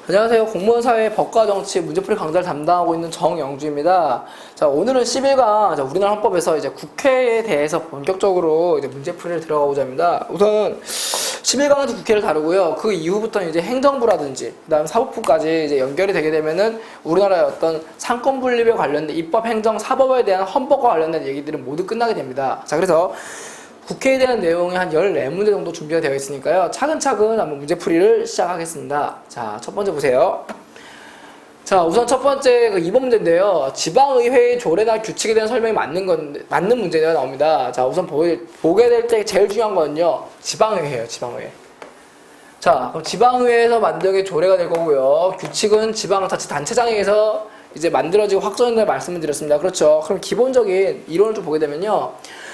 안녕하세요. 공무원 사회 법과 정치 문제풀이 강좌를 담당하고 있는 정영주입니다. 자, 오늘은 11강 우리나라 헌법에서 이제 국회에 대해서 본격적으로 이제 문제풀이를 들어가고자 합니다. 우선 11강에서 국회를 다루고요. 그 이후부터는 이제 행정부라든지 그다음 사법부까지 이제 연결이 되게 되면은 우리나라의 어떤 상권 분립에 관련된 입법, 행정, 사법에 대한 헌법과 관련된 얘기들은 모두 끝나게 됩니다. 자, 그래서 국회에 대한 내용이 한 14문제 정도 준비가 되어 있으니까요. 차근차근 한번 문제풀이를 시작하겠습니다. 자, 첫 번째 보세요. 자, 우선 첫 번째 2번 문제인데요. 지방의회의 조례나 규칙에 대한 설명이 맞는 문제가 나옵니다. 자, 우선 보게 될 때 제일 중요한 거는요. 지방의회예요, 지방의회. 자, 그럼 지방의회에서 만들게 조례가 될 거고요. 규칙은 지방자치단체장에 의해서 이제 만들어지고 확정된다는 말씀을 드렸습니다. 그렇죠. 그럼 기본적인 이론을 좀 보게 되면요.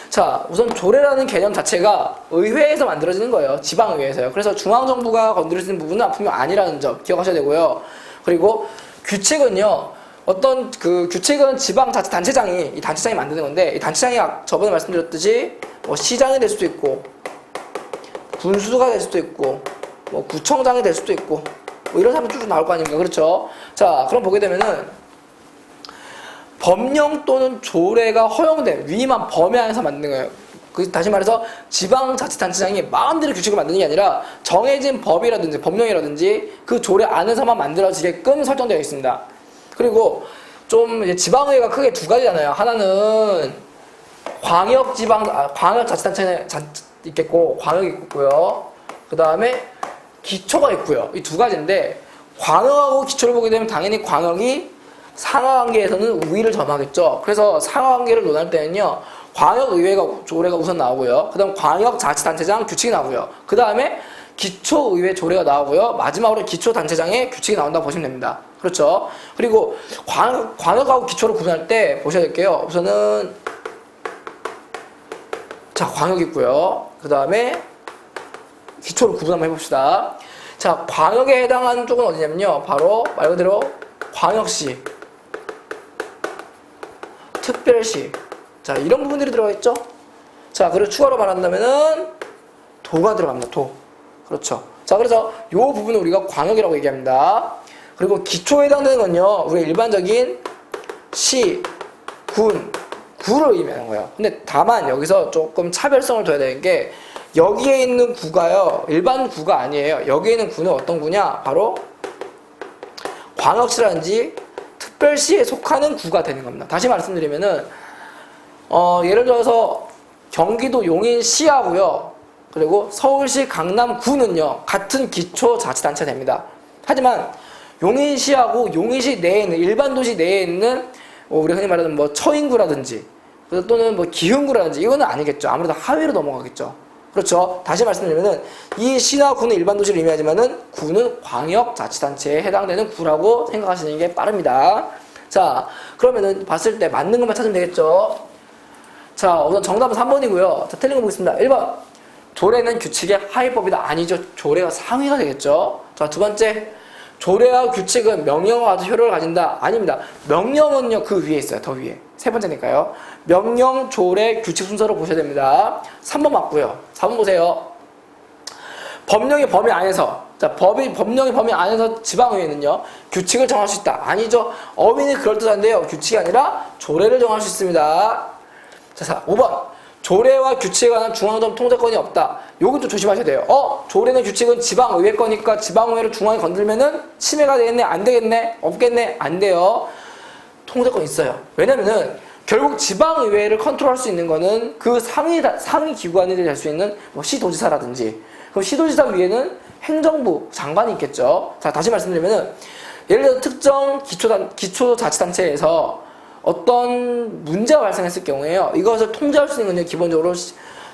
자, 우선 조례라는 개념 자체가 의회에서 만들어지는 거예요. 지방의회에서요. 그래서 중앙정부가 건드릴 수 있는 부분은 분명 아니라는 점 기억하셔야 되고요. 그리고 규칙은요. 어떤 규칙은 지방자치단체장이 이 단체장이 만드는 건데 이 단체장이 저번에 말씀드렸듯이 뭐 시장이 될 수도 있고 군수가 될 수도 있고 뭐 구청장이 될 수도 있고 뭐 이런 사람이 쭉 나올 거 아닙니까? 그렇죠? 자, 그럼 보게 되면은 법령 또는 조례가 허용된 위임한 범위 안에서 만드는 거예요. 다시 말해서 지방자치단체장이 마음대로 규칙을 만드는 게 아니라 정해진 법이라든지 법령이라든지 그 조례 안에서만 만들어지게끔 설정되어 있습니다. 그리고 좀 이제 지방의회가 크게 두 가지잖아요. 하나는 광역자치단체 있겠고 광역이 있고요. 그 다음에 기초가 있고요. 이 두 가지인데 광역하고 기초를 보게 되면 당연히 광역이 상하관계에서는 우위를 점하겠죠. 그래서 상하관계를 논할 때는요. 광역의회가 조례가 우선 나오고요. 그 다음 광역자치단체장 규칙이 나오고요. 그 다음에 기초의회 조례가 나오고요. 마지막으로 기초단체장의 규칙이 나온다고 보시면 됩니다. 그렇죠. 그리고 광역하고 기초를 구분할 때 보셔야 될게요. 우선은 자, 광역이 있고요. 그 다음에 기초를 구분 한번 해봅시다. 자, 광역에 해당하는 쪽은 어디냐면요. 바로 말 그대로 광역시, 특별시, 자, 이런 부분들이 들어가 있죠. 자, 그리고 추가로 말한다면은 도가 들어갑니다. 도. 그렇죠. 자, 그래서 이 부분을 우리가 광역이라고 얘기합니다. 그리고 기초에 해당되는 건요, 우리가 일반적인 시, 군, 구를 의미하는 거예요. 근데 다만 여기서 조금 차별성을 둬야 되는 게 여기에 있는 구가요, 일반 구가 아니에요. 여기에 있는 구는 어떤 구냐? 바로 광역시라든지 특별시에 속하는 구가 되는 겁니다. 다시 말씀드리면은 예를 들어서 경기도 용인시하고요. 그리고 서울시 강남구는요. 같은 기초자치단체가 됩니다. 하지만 용인시하고 용인시 내에 있는 일반 도시 내에 있는 우리 흔히 말하는 뭐 처인구라든지 또는 뭐 기흥구라든지 이거는 아니겠죠. 아무래도 하위로 넘어가겠죠. 그렇죠. 다시 말씀드리면은 이 시나 구는 일반 도시를 의미하지만은 구는 광역자치단체에 해당되는 구라고 생각하시는 게 빠릅니다. 자, 그러면은 봤을 때 맞는 것만 찾으면 되겠죠. 자, 우선 정답은 3번이고요. 자, 틀린 거 보겠습니다. 1번. 조례는 규칙의 하위법이다. 아니죠. 조례가 상위가 되겠죠. 자, 두 번째. 조례와 규칙은 명령과 같은 효력을 가진다. 아닙니다. 명령은요, 그 위에 있어요. 더 위에. 세 번째니까요. 명령, 조례, 규칙 순서로 보셔야 됩니다. 3번 맞고요. 4번 보세요. 법령의 범위 안에서, 자, 법령의 범위 안에서 지방의회는요, 규칙을 정할 수 있다. 아니죠. 어휘는 그럴듯한데요. 규칙이 아니라 조례를 정할 수 있습니다. 자, 5번. 조례와 규칙에 관한 중앙정 통제권이 없다. 요것도 조심하셔야 돼요. 조례는 규칙은 지방의회 거니까 지방의회를 중앙에 건들면은 침해가 되겠네? 안 되겠네? 없겠네? 안 돼요. 통제권 있어요. 왜냐면은 결국 지방의회를 컨트롤할 수 있는 거는 그 상위 기관이 될 수 있는 뭐 시도지사라든지 그럼 시도지사 위에는 행정부 장관이 있겠죠. 자, 다시 말씀드리면은 예를 들어 특정 기초자치단체에서 어떤 문제가 발생했을 경우에요. 이것을 통제할 수 있는 건 기본적으로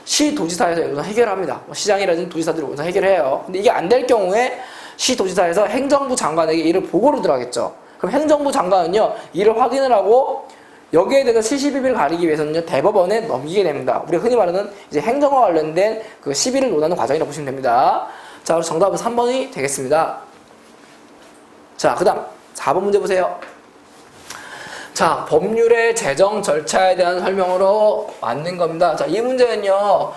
시도지사에서 우선 해결합니다. 시장이라든지 도지사들이 우선 해결해요. 근데 이게 안 될 경우에 시도지사에서 행정부 장관에게 이를 보고를 들어가겠죠. 그럼 행정부 장관은요, 이를 확인을 하고 여기에 대해서 70일을 가리기 위해서는요, 대법원에 넘기게 됩니다. 우리가 흔히 말하는 이제 행정과 관련된 그 시비를 논하는 과정이라고 보시면 됩니다. 자, 그럼 정답은 3번이 되겠습니다. 자, 그 다음 4번 문제 보세요. 자, 법률의 제정 절차에 대한 설명으로 맞는 겁니다. 자, 이 문제는요,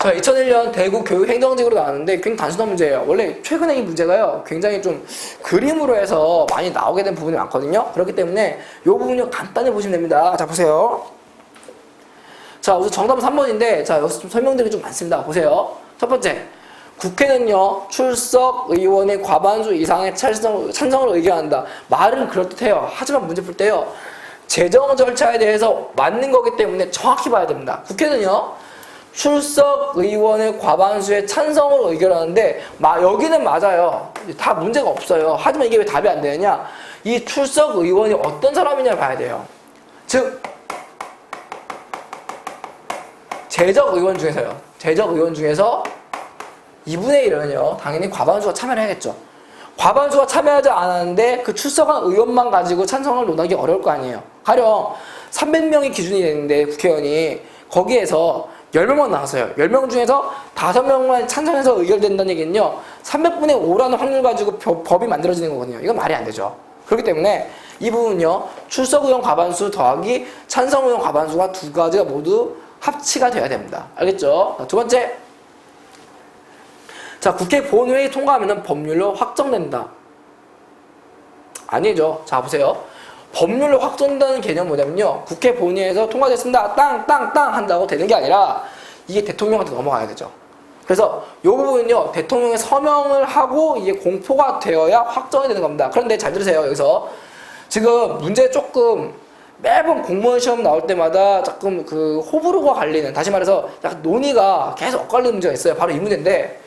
자, 2001년 대구 교육행정직으로 나왔는데 굉장히 단순한 문제예요. 원래 최근에 이 문제가요, 굉장히 좀 그림으로 해서 많이 나오게 된 부분이 많거든요. 그렇기 때문에 이 부분을 간단히 보시면 됩니다. 자, 보세요. 자, 우선 정답은 3번인데, 자, 여기서 좀 설명드리기 좀 많습니다. 보세요. 첫 번째. 국회는요, 출석 의원의 과반수 이상의 찬성을 의견한다. 말은 그럴듯해요. 하지만 문제 풀 때요, 재정 절차에 대해서 맞는 거기 때문에 정확히 봐야 됩니다. 국회는요, 출석 의원의 과반수의 찬성을 의결하는데 여기는 맞아요. 다 문제가 없어요. 하지만 이게 왜 답이 안 되느냐? 이 출석 의원이 어떤 사람이냐 봐야 돼요. 즉 재적 의원 중에서요. 재적 의원 중에서 2분의 1은요. 당연히 과반수가 참여를 해야겠죠. 과반수가 참여하지 않았는데 그 출석한 의원만 가지고 찬성을 논하기 어려울 거 아니에요. 가령 300명이 기준이 되는데 국회의원이 거기에서 10명만 나왔어요. 10명 중에서 5명만 찬성해서 의결된다는 얘기는요, 300분의 5라는 확률 가지고 법이 만들어지는 거거든요. 이건 말이 안 되죠. 그렇기 때문에 이 부분은요, 출석 의원 과반수 더하기 찬성 의원 과반수가 두 가지가 모두 합치가 돼야 됩니다. 알겠죠? 두 번째. 자, 국회 본회의 통과하면 법률로 확정된다. 아니죠. 자, 보세요. 법률로 확정된다는 개념은 뭐냐면요, 국회 본회의에서 통과됐습니다. 땅 한다고 되는 게 아니라 이게 대통령한테 넘어가야 되죠. 그래서 이 부분은요, 대통령의 서명을 하고 이게 공포가 되어야 확정이 되는 겁니다. 그런데 잘 들으세요. 여기서 지금 문제 조금 매번 공무원 시험 나올 때마다 조금 그 호불호가 갈리는, 다시 말해서 약간 논의가 계속 엇갈리는 문제가 있어요. 바로 이 문제인데,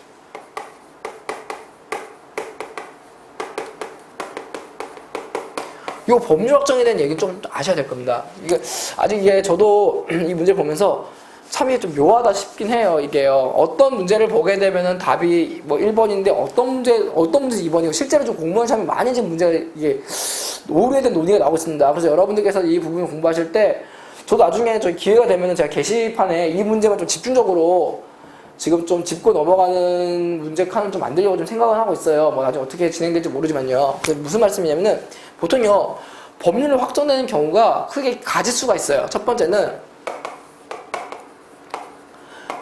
이 법률 확정에 대한 얘기는 좀 아셔야 될 겁니다. 이게 아직 저도 이 문제를 보면서 참 이게 좀 묘하다 싶긴 해요. 이게요. 어떤 문제를 보게 되면은 답이 뭐 1번인데 어떤 문제 2번이고, 실제로 좀 공무원 시험에 많이 지금 문제가 이게 오래된 논의가 나오고 있습니다. 그래서 여러분들께서 이 부분을 공부하실 때 저도 나중에 저희 기회가 되면은 제가 게시판에 이 문제만 좀 집중적으로 지금 좀 짚고 넘어가는 문제 칸을 좀 만들려고 좀 생각을 하고 있어요. 뭐 나중에 어떻게 진행될지 모르지만요. 무슨 말씀이냐면은, 보통요, 법률로 확정되는 경우가 크게 가지수가 있어요. 첫 번째는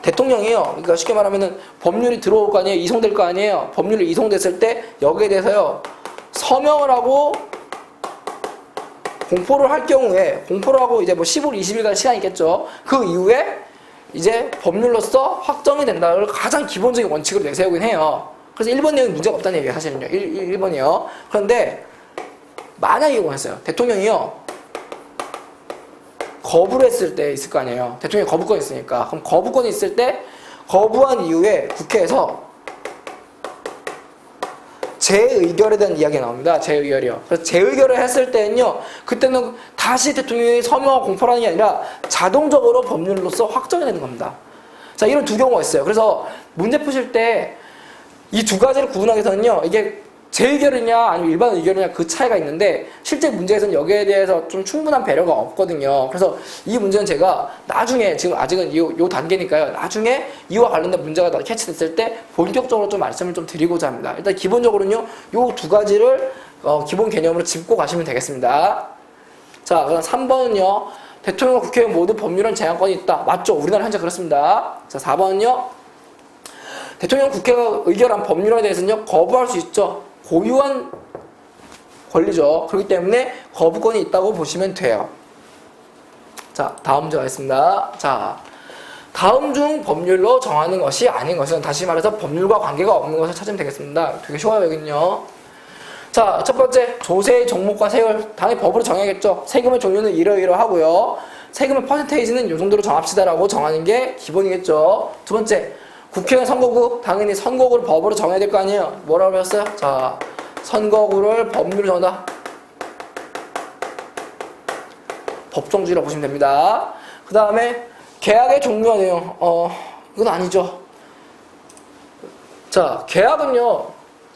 대통령이요, 그러니까 쉽게 말하면은 법률이 들어올 거 아니에요. 이송될 거 아니에요. 법률이 이송됐을 때 여기에 대해서요, 서명을 하고 공포를 할 경우에, 공포를 하고 이제 뭐 15일, 20일간 시간이 있겠죠. 그 이후에 이제 법률로서 확정이 된다를 가장 기본적인 원칙으로 내세우긴 해요. 그래서 1번 내용이 문제가 없다는 얘기예요, 사실은요. 1번이요. 그런데 만약에 이거였어요. 대통령이요, 거부를 했을 때 있을 거 아니에요. 대통령이 거부권이 있으니까. 그럼 거부권이 있을 때 거부한 이후에 국회에서 재의결에 대한 이야기가 나옵니다. 재의결이요. 그래서 재의결을 했을 때는요, 그때는 다시 대통령이 서명하고 공포를 하는 게 아니라 자동적으로 법률로서 확정이 되는 겁니다. 자, 이런 두 경우가 있어요. 그래서 문제 푸실 때 이 두 가지를 구분하기 위해서는요, 이게 재의결이냐 아니면 일반 의결이냐 그 차이가 있는데, 실제 문제에서는 여기에 대해서 좀 충분한 배려가 없거든요. 그래서 이 문제는 제가 나중에, 지금 아직은 요 단계니까요, 나중에 이와 관련된 문제가 캐치됐을 때 본격적으로 좀 말씀을 좀 드리고자 합니다. 일단 기본적으로는요, 요 두 가지를 기본 개념으로 짚고 가시면 되겠습니다. 자, 그럼 3번은요, 대통령과 국회의원 모두 법률은 제한권이 있다. 맞죠? 우리나라 현재 그렇습니다. 자, 4번은요, 대통령 국회가 의결한 법률에 대해서는요, 거부할 수 있죠. 고유한 권리죠. 그렇기 때문에 거부권이 있다고 보시면 돼요. 자, 다음 문제 가겠습니다. 자, 다음 중 법률로 정하는 것이 아닌 것은, 다시 말해서 법률과 관계가 없는 것을 찾으면 되겠습니다. 되게 쉬워요, 여기는요. 자, 첫 번째, 조세의 종목과 세율. 당연히 법으로 정해야겠죠. 세금의 종류는 이러이러하고요. 세금의 퍼센테이지는 이 정도로 정합시다라고 정하는 게 기본이겠죠. 두 번째, 국회의원 선거구. 당연히 선거구를 법으로 정해야 될 거 아니에요. 뭐라고 했어요? 자, 선거구를 법률로 정한다. 법정주의라고 보시면 됩니다. 그 다음에 계약의 종류와 내용. 이건 아니죠. 자, 계약은요,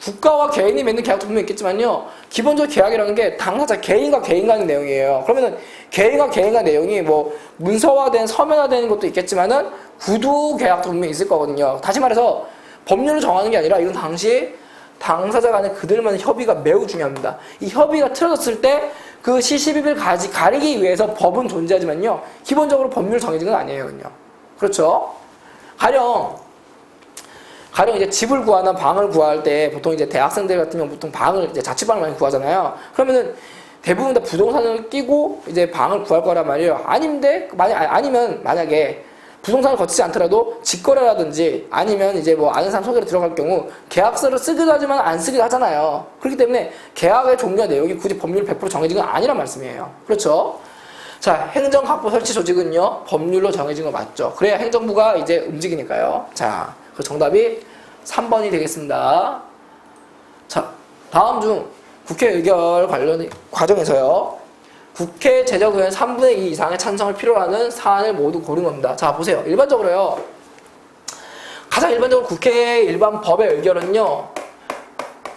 국가와 개인이 맺는 계약도 분명히 있겠지만요, 기본적으로 계약이라는 게 당사자, 개인과 개인 간의 내용이에요. 그러면은 개인과 개인 간의 내용이 뭐 문서화된, 서면화되는 것도 있겠지만은 구두 계약도 분명히 있을 거거든요. 다시 말해서 법률을 정하는 게 아니라 이건 당시 당사자 간의 그들만의 협의가 매우 중요합니다. 이 협의가 틀어졌을 때 그 시시비비를 가리기 위해서 법은 존재하지만요, 기본적으로 법률 정해진 건 아니에요. 그렇죠? 가령 이제 집을 구하나 방을 구할 때 보통 이제 대학생들 같은 경우 보통 방을 이제 자취방을 많이 구하잖아요. 그러면은 대부분 다 부동산을 끼고 이제 방을 구할 거란 말이에요. 아니면 만약에 부동산을 거치지 않더라도 직거래라든지 아니면 이제 뭐 아는 사람 소개로 들어갈 경우 계약서를 쓰기도 하지만 안 쓰기도 하잖아요. 그렇기 때문에 계약의 종류와 내용이 굳이 법률 100% 정해진 건 아니란 말씀이에요. 그렇죠? 자, 행정각부 설치 조직은요, 법률로 정해진 거 맞죠? 그래야 행정부가 이제 움직이니까요. 자, 그 정답이 3번이 되겠습니다. 자, 다음 중 국회 의결 관련 과정에서요. 국회 제적의원 3분의 2 이상의 찬성을 필요로 하는 사안을 모두 고른 겁니다. 자, 보세요. 일반적으로요. 가장 일반적으로 국회 일반 법의 의결은요.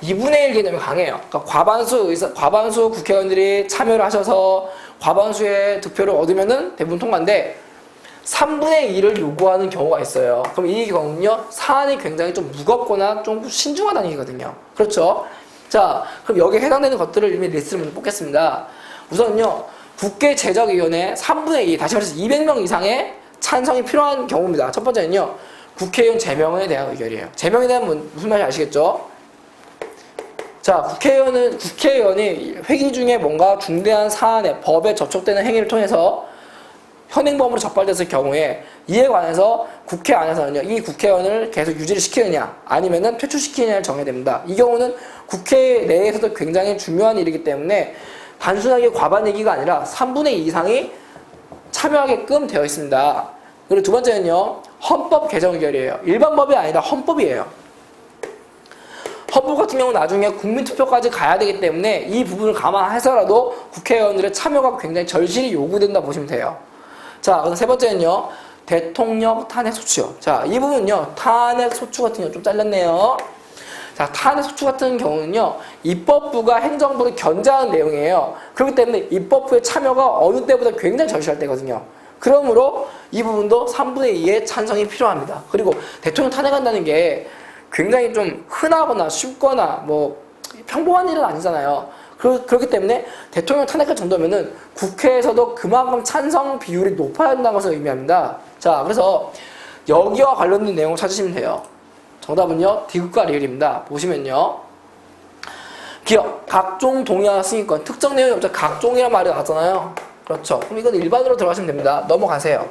2분의 1 개념이 강해요. 그러니까 과반수 국회의원들이 참여를 하셔서 과반수의 득표를 얻으면은 대부분 통과인데 3분의 2를 요구하는 경우가 있어요. 그럼 이 경우는요, 사안이 굉장히 좀 무겁거나 좀 신중하다는 얘기거든요. 그렇죠? 자, 그럼 여기에 해당되는 것들을 이미 리스트를 먼저 뽑겠습니다. 우선요, 국회 제적위원회 3분의 2, 다시 말해서 200명 이상의 찬성이 필요한 경우입니다. 첫 번째는요, 국회의원 제명에 대한 의결이에요. 제명에 대한 무슨 말인지 아시겠죠? 자, 국회의원이 회기 중에 뭔가 중대한 사안에 법에 저촉되는 행위를 통해서 현행범으로 적발됐을 경우에 이에 관해서 국회 안에서는요, 이 국회의원을 계속 유지를 시키느냐 아니면은 퇴출시키느냐를 정해야 됩니다. 이 경우는 국회 내에서도 굉장히 중요한 일이기 때문에 단순하게 과반 얘기가 아니라 3분의 2 이상이 참여하게끔 되어 있습니다. 그리고 두 번째는요, 헌법 개정 의결이에요. 일반 법이 아니라 헌법이에요. 헌법 같은 경우는 나중에 국민투표까지 가야 되기 때문에 이 부분을 감안해서라도 국회의원들의 참여가 굉장히 절실히 요구된다 보시면 돼요. 자, 그럼 세 번째는요, 대통령 탄핵 소추요. 자, 이 부분은요, 탄핵 소추 같은 경우 좀 잘렸네요. 자, 탄핵 소추 같은 경우는요, 입법부가 행정부를 견제하는 내용이에요. 그렇기 때문에 입법부의 참여가 어느 때보다 굉장히 절실할 때거든요. 그러므로 이 부분도 3분의 2의 찬성이 필요합니다. 그리고 대통령 탄핵한다는 게 굉장히 좀 흔하거나 쉽거나 뭐 평범한 일은 아니잖아요. 그렇기 때문에 대통령 탄핵할 정도면은 국회에서도 그만큼 찬성 비율이 높아야 한다는 것을 의미합니다. 자, 그래서 여기와 관련된 내용을 찾으시면 돼요. 정답은요, 디귿과 리을입니다. 보시면요. 기억, 각종 동의와 승인권, 특정 내용이 없죠. 각종이란 말이 나왔잖아요. 그렇죠. 그럼 이건 일반으로 들어가시면 됩니다. 넘어가세요.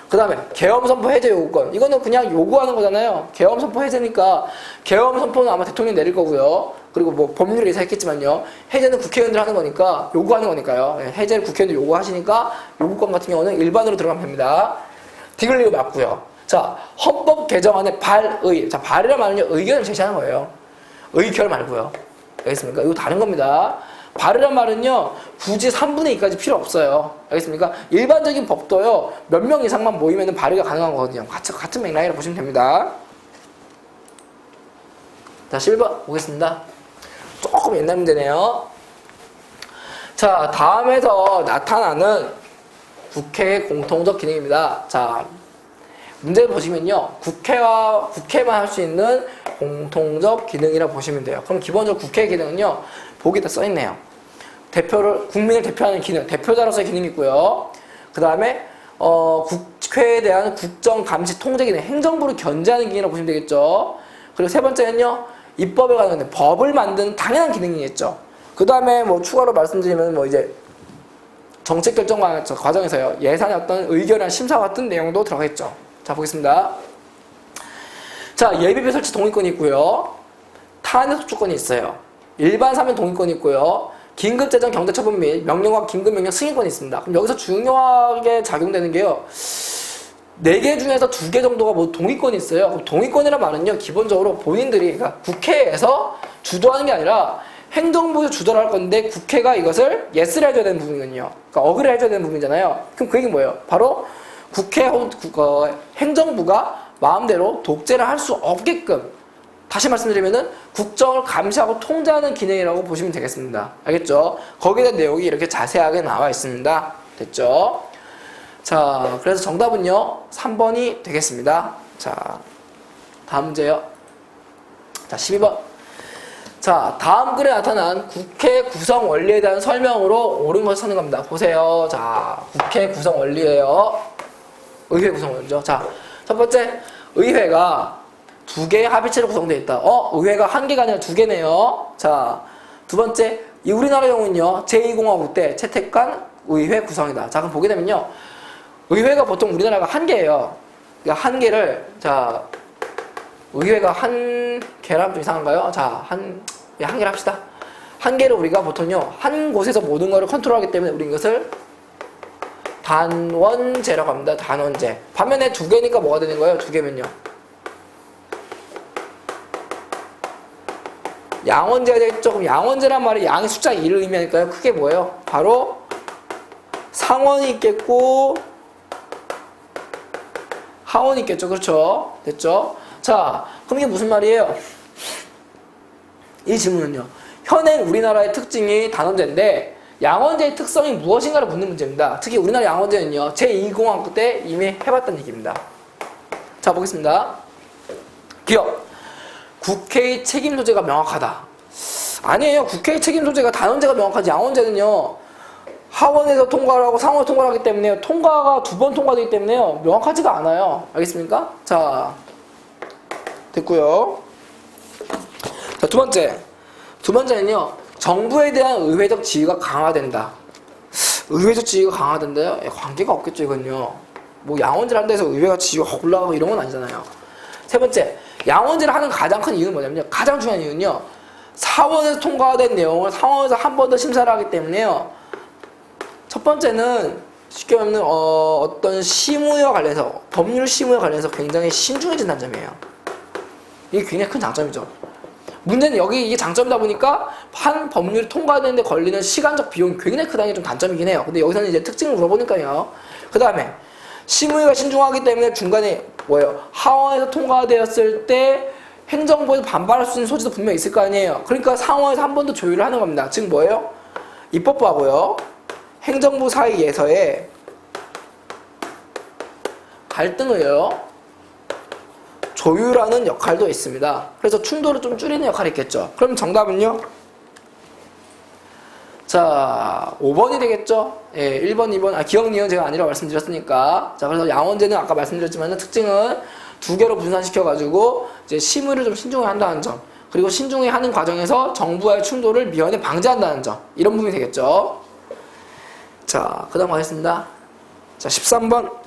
그 다음에 계엄선포 해제 요구권. 이거는 그냥 요구하는 거잖아요. 계엄선포 해제니까 계엄선포는 아마 대통령이 내릴 거고요. 그리고 뭐 법률을 예사했겠지만요. 해제는 국회의원들 하는 거니까 요구하는 거니까요. 해제를 국회의원들 요구하시니까 요구권 같은 경우는 일반으로 들어가면 됩니다. 디귿리을 맞고요. 자, 헌법 개정안의 발의. 자, 발이란 말은요, 의견을 제시하는 거예요. 의결 말고요. 알겠습니까? 이거 다른 겁니다. 발의란 말은요, 굳이 3분의 2까지 필요 없어요. 알겠습니까? 일반적인 법도요, 몇 명 이상만 모이면 발의가 가능한 거거든요. 같은 맥락이라 보시면 됩니다. 자, 11번 보겠습니다. 조금 옛날 문제네요. 자, 다음에서 나타나는 국회의 공통적 기능입니다. 자, 문제를 보시면요, 국회만 할 수 있는 공통적 기능이라고 보시면 돼요. 그럼 기본적으로 국회의 기능은요, 보기에 다 써있네요. 국민을 대표하는 기능, 대표자로서의 기능이 있고요. 그 다음에, 국회에 대한 국정, 감시, 통제 기능, 행정부를 견제하는 기능이라고 보시면 되겠죠. 그리고 세 번째는요, 입법에 관한 법을 만드는 당연한 기능이겠죠. 그 다음에 뭐 추가로 말씀드리면 뭐 이제 정책 결정 과정에서요, 예산의 어떤 의결이나 심사 같은 내용도 들어가겠죠. 자, 보겠습니다. 자, 예비비 설치 동의권이 있고요. 탄핵 소추권이 있어요. 일반 사면 동의권이 있고요. 긴급재정 경제처분 및 명령과 긴급명령 승인권이 있습니다. 그럼 여기서 중요하게 작용되는 게요, 4개 중에서 2개 정도가 뭐 동의권이 있어요. 그럼 동의권이란 말은요, 기본적으로 본인들이, 그러니까 국회에서 주도하는 게 아니라 행정부에서 주도를 할 건데 국회가 이것을 예스를 해줘야 되는 부분이거든요. 그러니까 어그를 해줘야 되는 부분이잖아요. 그럼 그 얘기는 뭐예요? 바로 행정부가 마음대로 독재를 할 수 없게끔, 다시 말씀드리면은 국정을 감시하고 통제하는 기능이라고 보시면 되겠습니다. 알겠죠? 거기에 대한 내용이 이렇게 자세하게 나와 있습니다. 됐죠? 자, 그래서 정답은요, 3번이 되겠습니다. 자, 다음 문제요. 자, 12번. 자, 다음 글에 나타난 국회 구성 원리에 대한 설명으로 옳은 것을 찾는 겁니다. 보세요. 자, 국회 구성 원리예요. 의회 구성 원리죠. 자, 첫 번째, 의회가 2개의 합의체로 구성되어 있다. 의회가 1개가 아니라 2개네요. 자, 두 번째, 이 우리나라 경우는요, 제2공화국 때 채택한 의회 구성이다. 자, 그럼 보게 되면요, 의회가 보통 우리나라가 1개예요. 그러니까 1개를, 자, 의회가 1개라면 좀 이상한가요? 자, 1개를 합시다. 1개를 우리가 보통요, 한 곳에서 모든 것을 컨트롤하기 때문에 우리 이것을 단원제라고 합니다. 단원제. 반면에 2개니까 뭐가 되는 거예요? 2개면요. 양원제가 되겠죠? 그럼 양원제란 말이 양의 숫자 2를 의미하니까요. 크게 뭐예요? 바로 상원이 있겠고 하원이 있겠죠. 그렇죠? 됐죠? 자, 그럼 이게 무슨 말이에요? 이 질문은요. 현행 우리나라의 특징이 단원제인데 양원제의 특성이 무엇인가를 묻는 문제입니다. 특히 우리나라 양원제는요. 제2공화국 때 이미 해봤다는 얘기입니다. 자, 보겠습니다. 기억. 국회의 책임 소재가 명확하다. 아니에요. 국회의 책임 소재가 단원제가 명확하지. 양원제는요. 하원에서 통과를 하고 상원에서 통과를 하기 때문에 통과가 2번 통과되기 때문에요. 명확하지가 않아요. 알겠습니까? 자, 됐고요. 자, 두 번째는요. 정부에 대한 의회적 지위가 강화된다. 의회적 지위가 강화된다요? 관계가 없겠죠, 이건요. 뭐 양원제를 한다 해서 의회가 지위가 확 올라가고 이런 건 아니잖아요. 세 번째, 양원제를 하는 가장 큰 이유는 뭐냐면요. 가장 중요한 이유는요. 사원에서 통과된 내용을 상원에서 한 번 더 심사를 하기 때문에요. 첫 번째는 쉽게 말하면 어떤 시무와 관련해서, 법률 시무와 관련해서 굉장히 신중해진다는 점이에요. 이게 굉장히 큰 장점이죠. 문제는 여기 이게 장점이다 보니까 한 법률이 통과되는데 걸리는 시간적 비용이 굉장히 크다는 게 좀 단점이긴 해요. 근데 여기서는 이제 특징을 물어보니까요. 그 다음에 시무위가 신중하기 때문에 중간에 뭐예요? 하원에서 통과되었을 때 행정부에서 반발할 수 있는 소지도 분명히 있을 거 아니에요. 그러니까 상원에서 한 번 더 조율을 하는 겁니다. 즉 뭐예요? 입법부하고요. 행정부 사이에서의 갈등을요. 조율하는 역할도 있습니다. 그래서 충돌을 좀 줄이는 역할이 있겠죠. 그럼 정답은요? 자, 5번이 되겠죠? 예, 1번, 2번, 기억, 니은 제가 아니라고 말씀드렸으니까. 자, 그래서 양원제는 아까 말씀드렸지만 특징은 2개로 분산시켜가지고 이제 심의를 좀 신중히 한다는 점. 그리고 신중히 하는 과정에서 정부와의 충돌을 미연에 방지한다는 점. 이런 부분이 되겠죠. 자, 그 다음 가겠습니다. 자, 13번.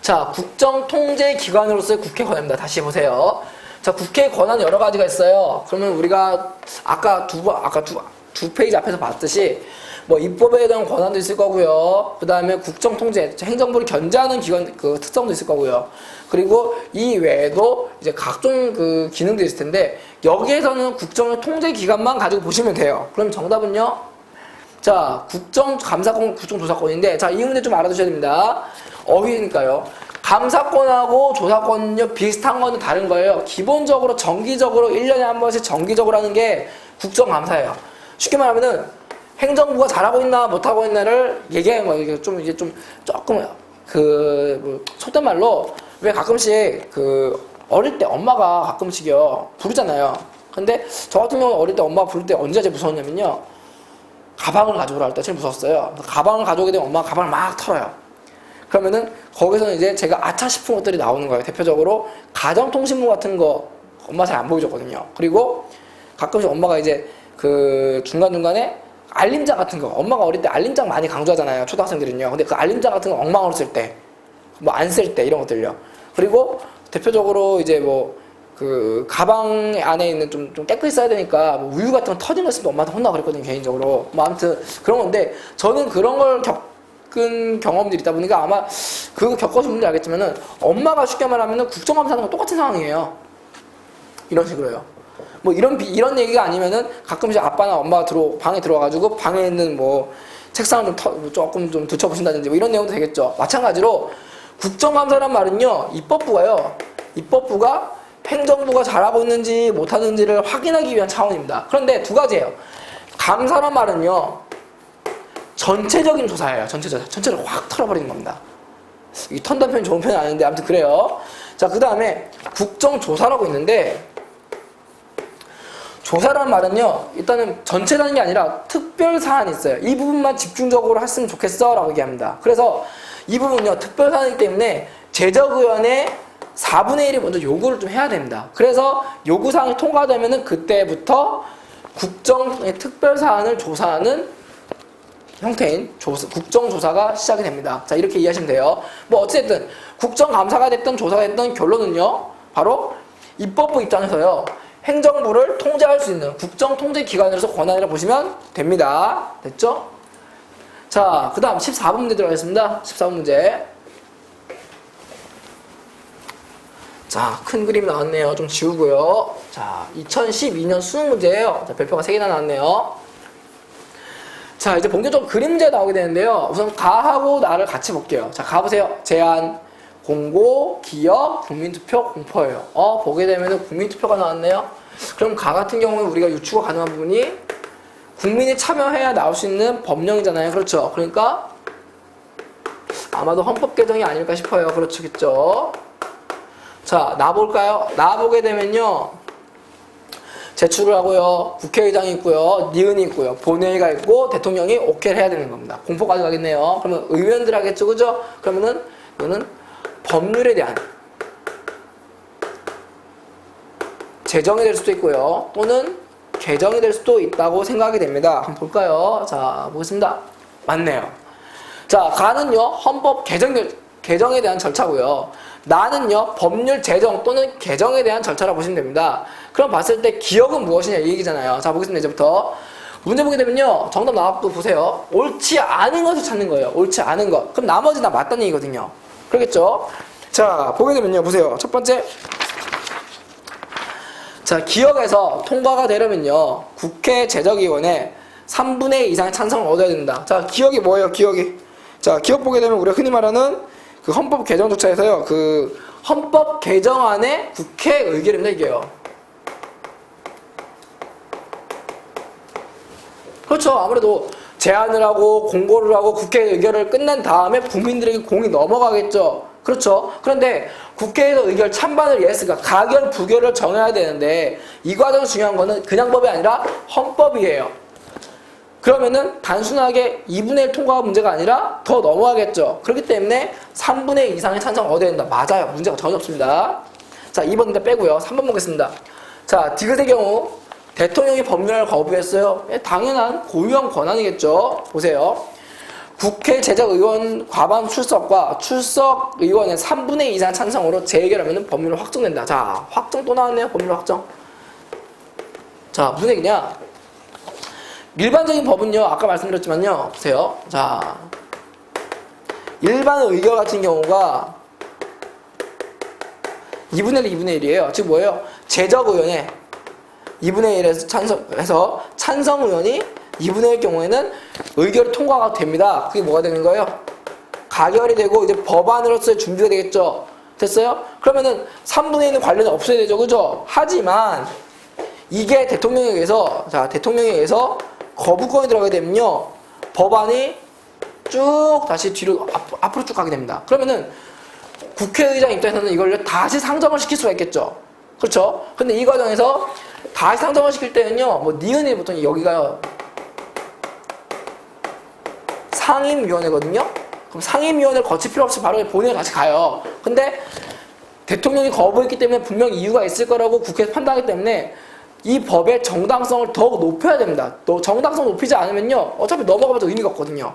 자, 국정통제기관으로서의 국회 권한입니다. 다시 보세요. 자, 국회 권한은 여러 가지가 있어요. 그러면 우리가 아까 두 페이지 앞에서 봤듯이 뭐 입법에 대한 권한도 있을 거고요. 그 다음에 국정통제, 행정부를 견제하는 기관 그 특성도 있을 거고요. 그리고 이 외에도 이제 각종 그 기능도 있을 텐데 여기에서는 국정통제기관만 가지고 보시면 돼요. 그럼 정답은요? 자, 국정감사권, 국정조사권인데 자, 이 문제 좀 알아두셔야 됩니다. 어휘니까요. 감사권하고 조사권은요 비슷한 거는 다른 거예요. 기본적으로 정기적으로 1년에 한 번씩 정기적으로 하는 게 국정감사예요. 쉽게 말하면은 행정부가 잘하고 있나 못하고 있나를 얘기하는 거예요. 이게 좀 조금 뭐 속된 말로 왜 가끔씩 어릴 때 엄마가 가끔씩요 부르잖아요. 근데 저 같은 경우는 어릴 때 엄마가 부를 때 언제 제일 무서웠냐면요. 가방을 가져오라 할 때 제일 무서웠어요. 가방을 가져오게 되면 엄마가 가방을 막 털어요. 그러면은 거기서는 이제 제가 아차 싶은 것들이 나오는 거예요. 대표적으로 가정통신문 같은 거 엄마 잘 안 보여줬거든요. 그리고 가끔씩 엄마가 이제 중간중간에 알림장 같은 거 엄마가 어릴 때 알림장 많이 강조하잖아요. 초등학생들은요. 근데 그 알림장 같은 거 엉망으로 쓸 때 뭐 안 쓸 때 이런 것들요. 그리고 대표적으로 이제 가방 안에 있는 좀 깨끗이 써야 되니까 뭐 우유 같은 거 터진 거 있으면 엄마한테 혼나고 그랬거든요. 개인적으로. 뭐 아무튼 그런 건데 저는 그런 걸 겪은 경험들이 있다 보니까 아마 그거 겪어준 분들이 알겠지만은 엄마가 쉽게 말하면은 국정감사하는 건 똑같은 상황이에요. 이런 식으로요. 뭐 이런 얘기가 아니면은 가끔씩 아빠나 엄마가 방에 들어와가지고 방에 있는 뭐 책상을 조금 좀 뒤쳐보신다든지 뭐 이런 내용도 되겠죠. 마찬가지로 국정감사란 말은요 입법부가 행정부가 잘하고 있는지 못하는지를 확인하기 위한 차원입니다. 그런데 두 가지예요. 감사란 말은요 전체적인 조사예요. 전체를 확 털어버리는 겁니다. 이 턴다는 표현이 좋은 표현이 아닌데 아무튼 그래요. 자, 그 다음에 국정조사라고 있는데 조사라는 말은요 일단은 전체라는 게 아니라 특별 사안이 있어요. 이 부분만 집중적으로 했으면 좋겠어 라고 얘기합니다. 그래서 이 부분은요 특별 사안이기 때문에 제적의원의 4분의 1이 먼저 요구를 좀 해야 됩니다. 그래서 요구사항이 통과되면은 그때부터 국정의 특별사안을 조사하는 형태인 국정조사가 시작이 됩니다. 자, 이렇게 이해하시면 돼요. 뭐 어쨌든 국정감사가 됐든 조사가 됐든 결론은요, 바로 입법부 입장에서요, 행정부를 통제할 수 있는 국정통제기관으로서 권한이라고 보시면 됩니다. 됐죠? 자, 그 다음 14번 문제 들어가겠습니다. 14번 문제. 자, 큰 그림 나왔네요. 좀 지우고요. 자, 2012년 수능 문제예요. 자, 별표가 3개나 나왔네요. 자, 이제 본격적으로 그림 문제가 나오게 되는데요. 우선 가하고 나를 같이 볼게요. 자, 가보세요. 제안, 공고, 기업, 국민투표, 공포예요. 보게 되면은 국민투표가 나왔네요. 그럼 가 같은 경우는 우리가 유추가 가능한 부분이 국민이 참여해야 나올 수 있는 법령이잖아요. 그렇죠? 그러니까 아마도 헌법 개정이 아닐까 싶어요. 그렇죠? 자, 나 볼까요? 나 보게 되면요, 제출을 하고요, 국회의장이 있고요, 니은이 있고요, 본회의가 있고, 대통령이 오케이를 해야 되는 겁니다. 공포까지 가겠네요. 그러면 의원들 하겠죠, 그죠? 그러면은 이거는 법률에 대한 제정이 될 수도 있고요, 또는 개정이 될 수도 있다고 생각이 됩니다. 한번 볼까요? 자, 보겠습니다. 맞네요. 자, 가는요, 헌법 개정에 대한 절차고요. 나는요, 법률 제정 또는 개정에 대한 절차라고 보시면 됩니다. 그럼 봤을 때 기억은 무엇이냐 이 얘기잖아요. 자, 보겠습니다. 이제부터 문제 보게 되면요, 정답 나왔고 보세요. 옳지 않은 것을 찾는 거예요. 옳지 않은 것. 그럼 나머지 다 맞다는 얘기거든요. 그러겠죠? 자, 보게 되면요, 보세요. 첫 번째, 자, 기억에서 통과가 되려면요, 국회 제적위원회 3분의 2 이상의 찬성을 얻어야 된다. 자, 기억이 뭐예요? 기억이. 자, 기억 보게 되면 우리가 흔히 말하는 그 헌법 개정 절차에서요, 그 헌법 개정안의 국회 의결입니다, 이게요. 그렇죠. 아무래도 제안을 하고 공고를 하고 국회 의결을 끝난 다음에 국민들에게 공이 넘어가겠죠. 그렇죠. 그런데 국회에서 의결 찬반을 예했으니까 가결, 부결을 정해야 되는데 이 과정에서 중요한 거는 그냥 법이 아니라 헌법이에요. 그러면은 단순하게 2분의 1 통과 문제가 아니라 더 넘어가겠죠. 그렇기 때문에 3분의 2 이상의 찬성을 얻어야 된다. 맞아요. 문제가 전혀 없습니다. 자, 2번 일단 빼고요. 3번 보겠습니다. 자, 디귿의 경우 대통령이 법률을 거부했어요. 당연한 고유한 권한이겠죠. 보세요. 국회 제적의원 과반 출석과 출석의원의 3분의 2 이상 찬성으로 재의결하면 법률은 확정된다. 자, 확정 또 나왔네요. 법률 확정. 자, 무슨 얘기냐? 일반적인 법은요, 아까 말씀드렸지만요, 보세요. 자, 일반 의결 같은 경우가 2분의 1, 2분의 1이에요. 즉 뭐예요? 제적의원의 2분의 1에서 찬성의원이 2분의 1 경우에는 의결이 통과가 됩니다. 그게 뭐가 되는 거예요? 가결이 되고 이제 법안으로서의 준비가 되겠죠. 됐어요? 그러면은 3분의 1은 관련이 없어야 되죠. 그죠? 하지만 이게 대통령에 의해서 거부권이 들어가게 되면요, 법안이 쭉 다시 뒤로 앞으로 쭉 가게 됩니다. 그러면은 국회의장 입장에서는 이걸 다시 상정을 시킬 수가 있겠죠. 그렇죠? 근데 이 과정에서 다시 상정을 시킬 때는요, 뭐 니은이 보통 여기가 상임위원회거든요. 그럼 상임위원회를 거칠 필요 없이 바로 본회의로 다시 가요. 근데 대통령이 거부했기 때문에 분명 이유가 있을 거라고 국회에서 판단하기 때문에 이 법의 정당성을 더욱 높여야 됩니다. 또 정당성 높이지 않으면요, 어차피 넘어가봐도 의미가 없거든요.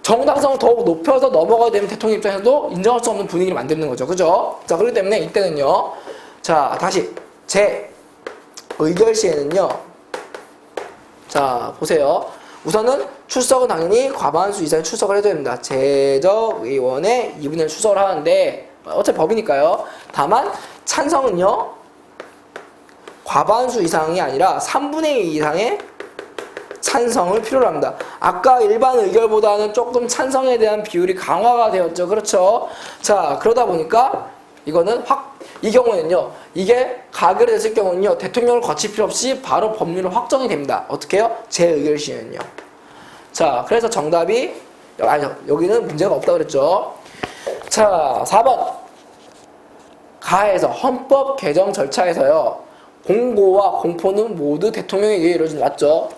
정당성을 더욱 높여서 넘어가야 되면 대통령 입장에서도 인정할 수 없는 분위기를 만드는 거죠. 그죠? 자, 그렇기 때문에 이때는요, 자, 다시 제 의결 시에는요, 자, 보세요. 우선은 출석은 당연히 과반수 이상의 출석을 해줘야 됩니다. 제적의원의 2분의 1 출석을 하는데 어차피 법이니까요. 다만 찬성은요, 과반수 이상이 아니라 3분의 2 이상의 찬성을 필요로 합니다. 아까 일반 의결보다는 조금 찬성에 대한 비율이 강화가 되었죠. 그렇죠? 자, 그러다 보니까 이거는 이 경우에는요, 이게 가결이 됐을 경우는요, 대통령을 거칠 필요 없이 바로 법률로 확정이 됩니다. 어떻게 해요? 재의결 시에는요. 자, 그래서 정답이, 여기는 문제가 없다고 그랬죠. 자, 4번. 가에서 헌법 개정 절차에서요, 공고와 공포는 모두 대통령에 의해 이루어진다. 맞죠?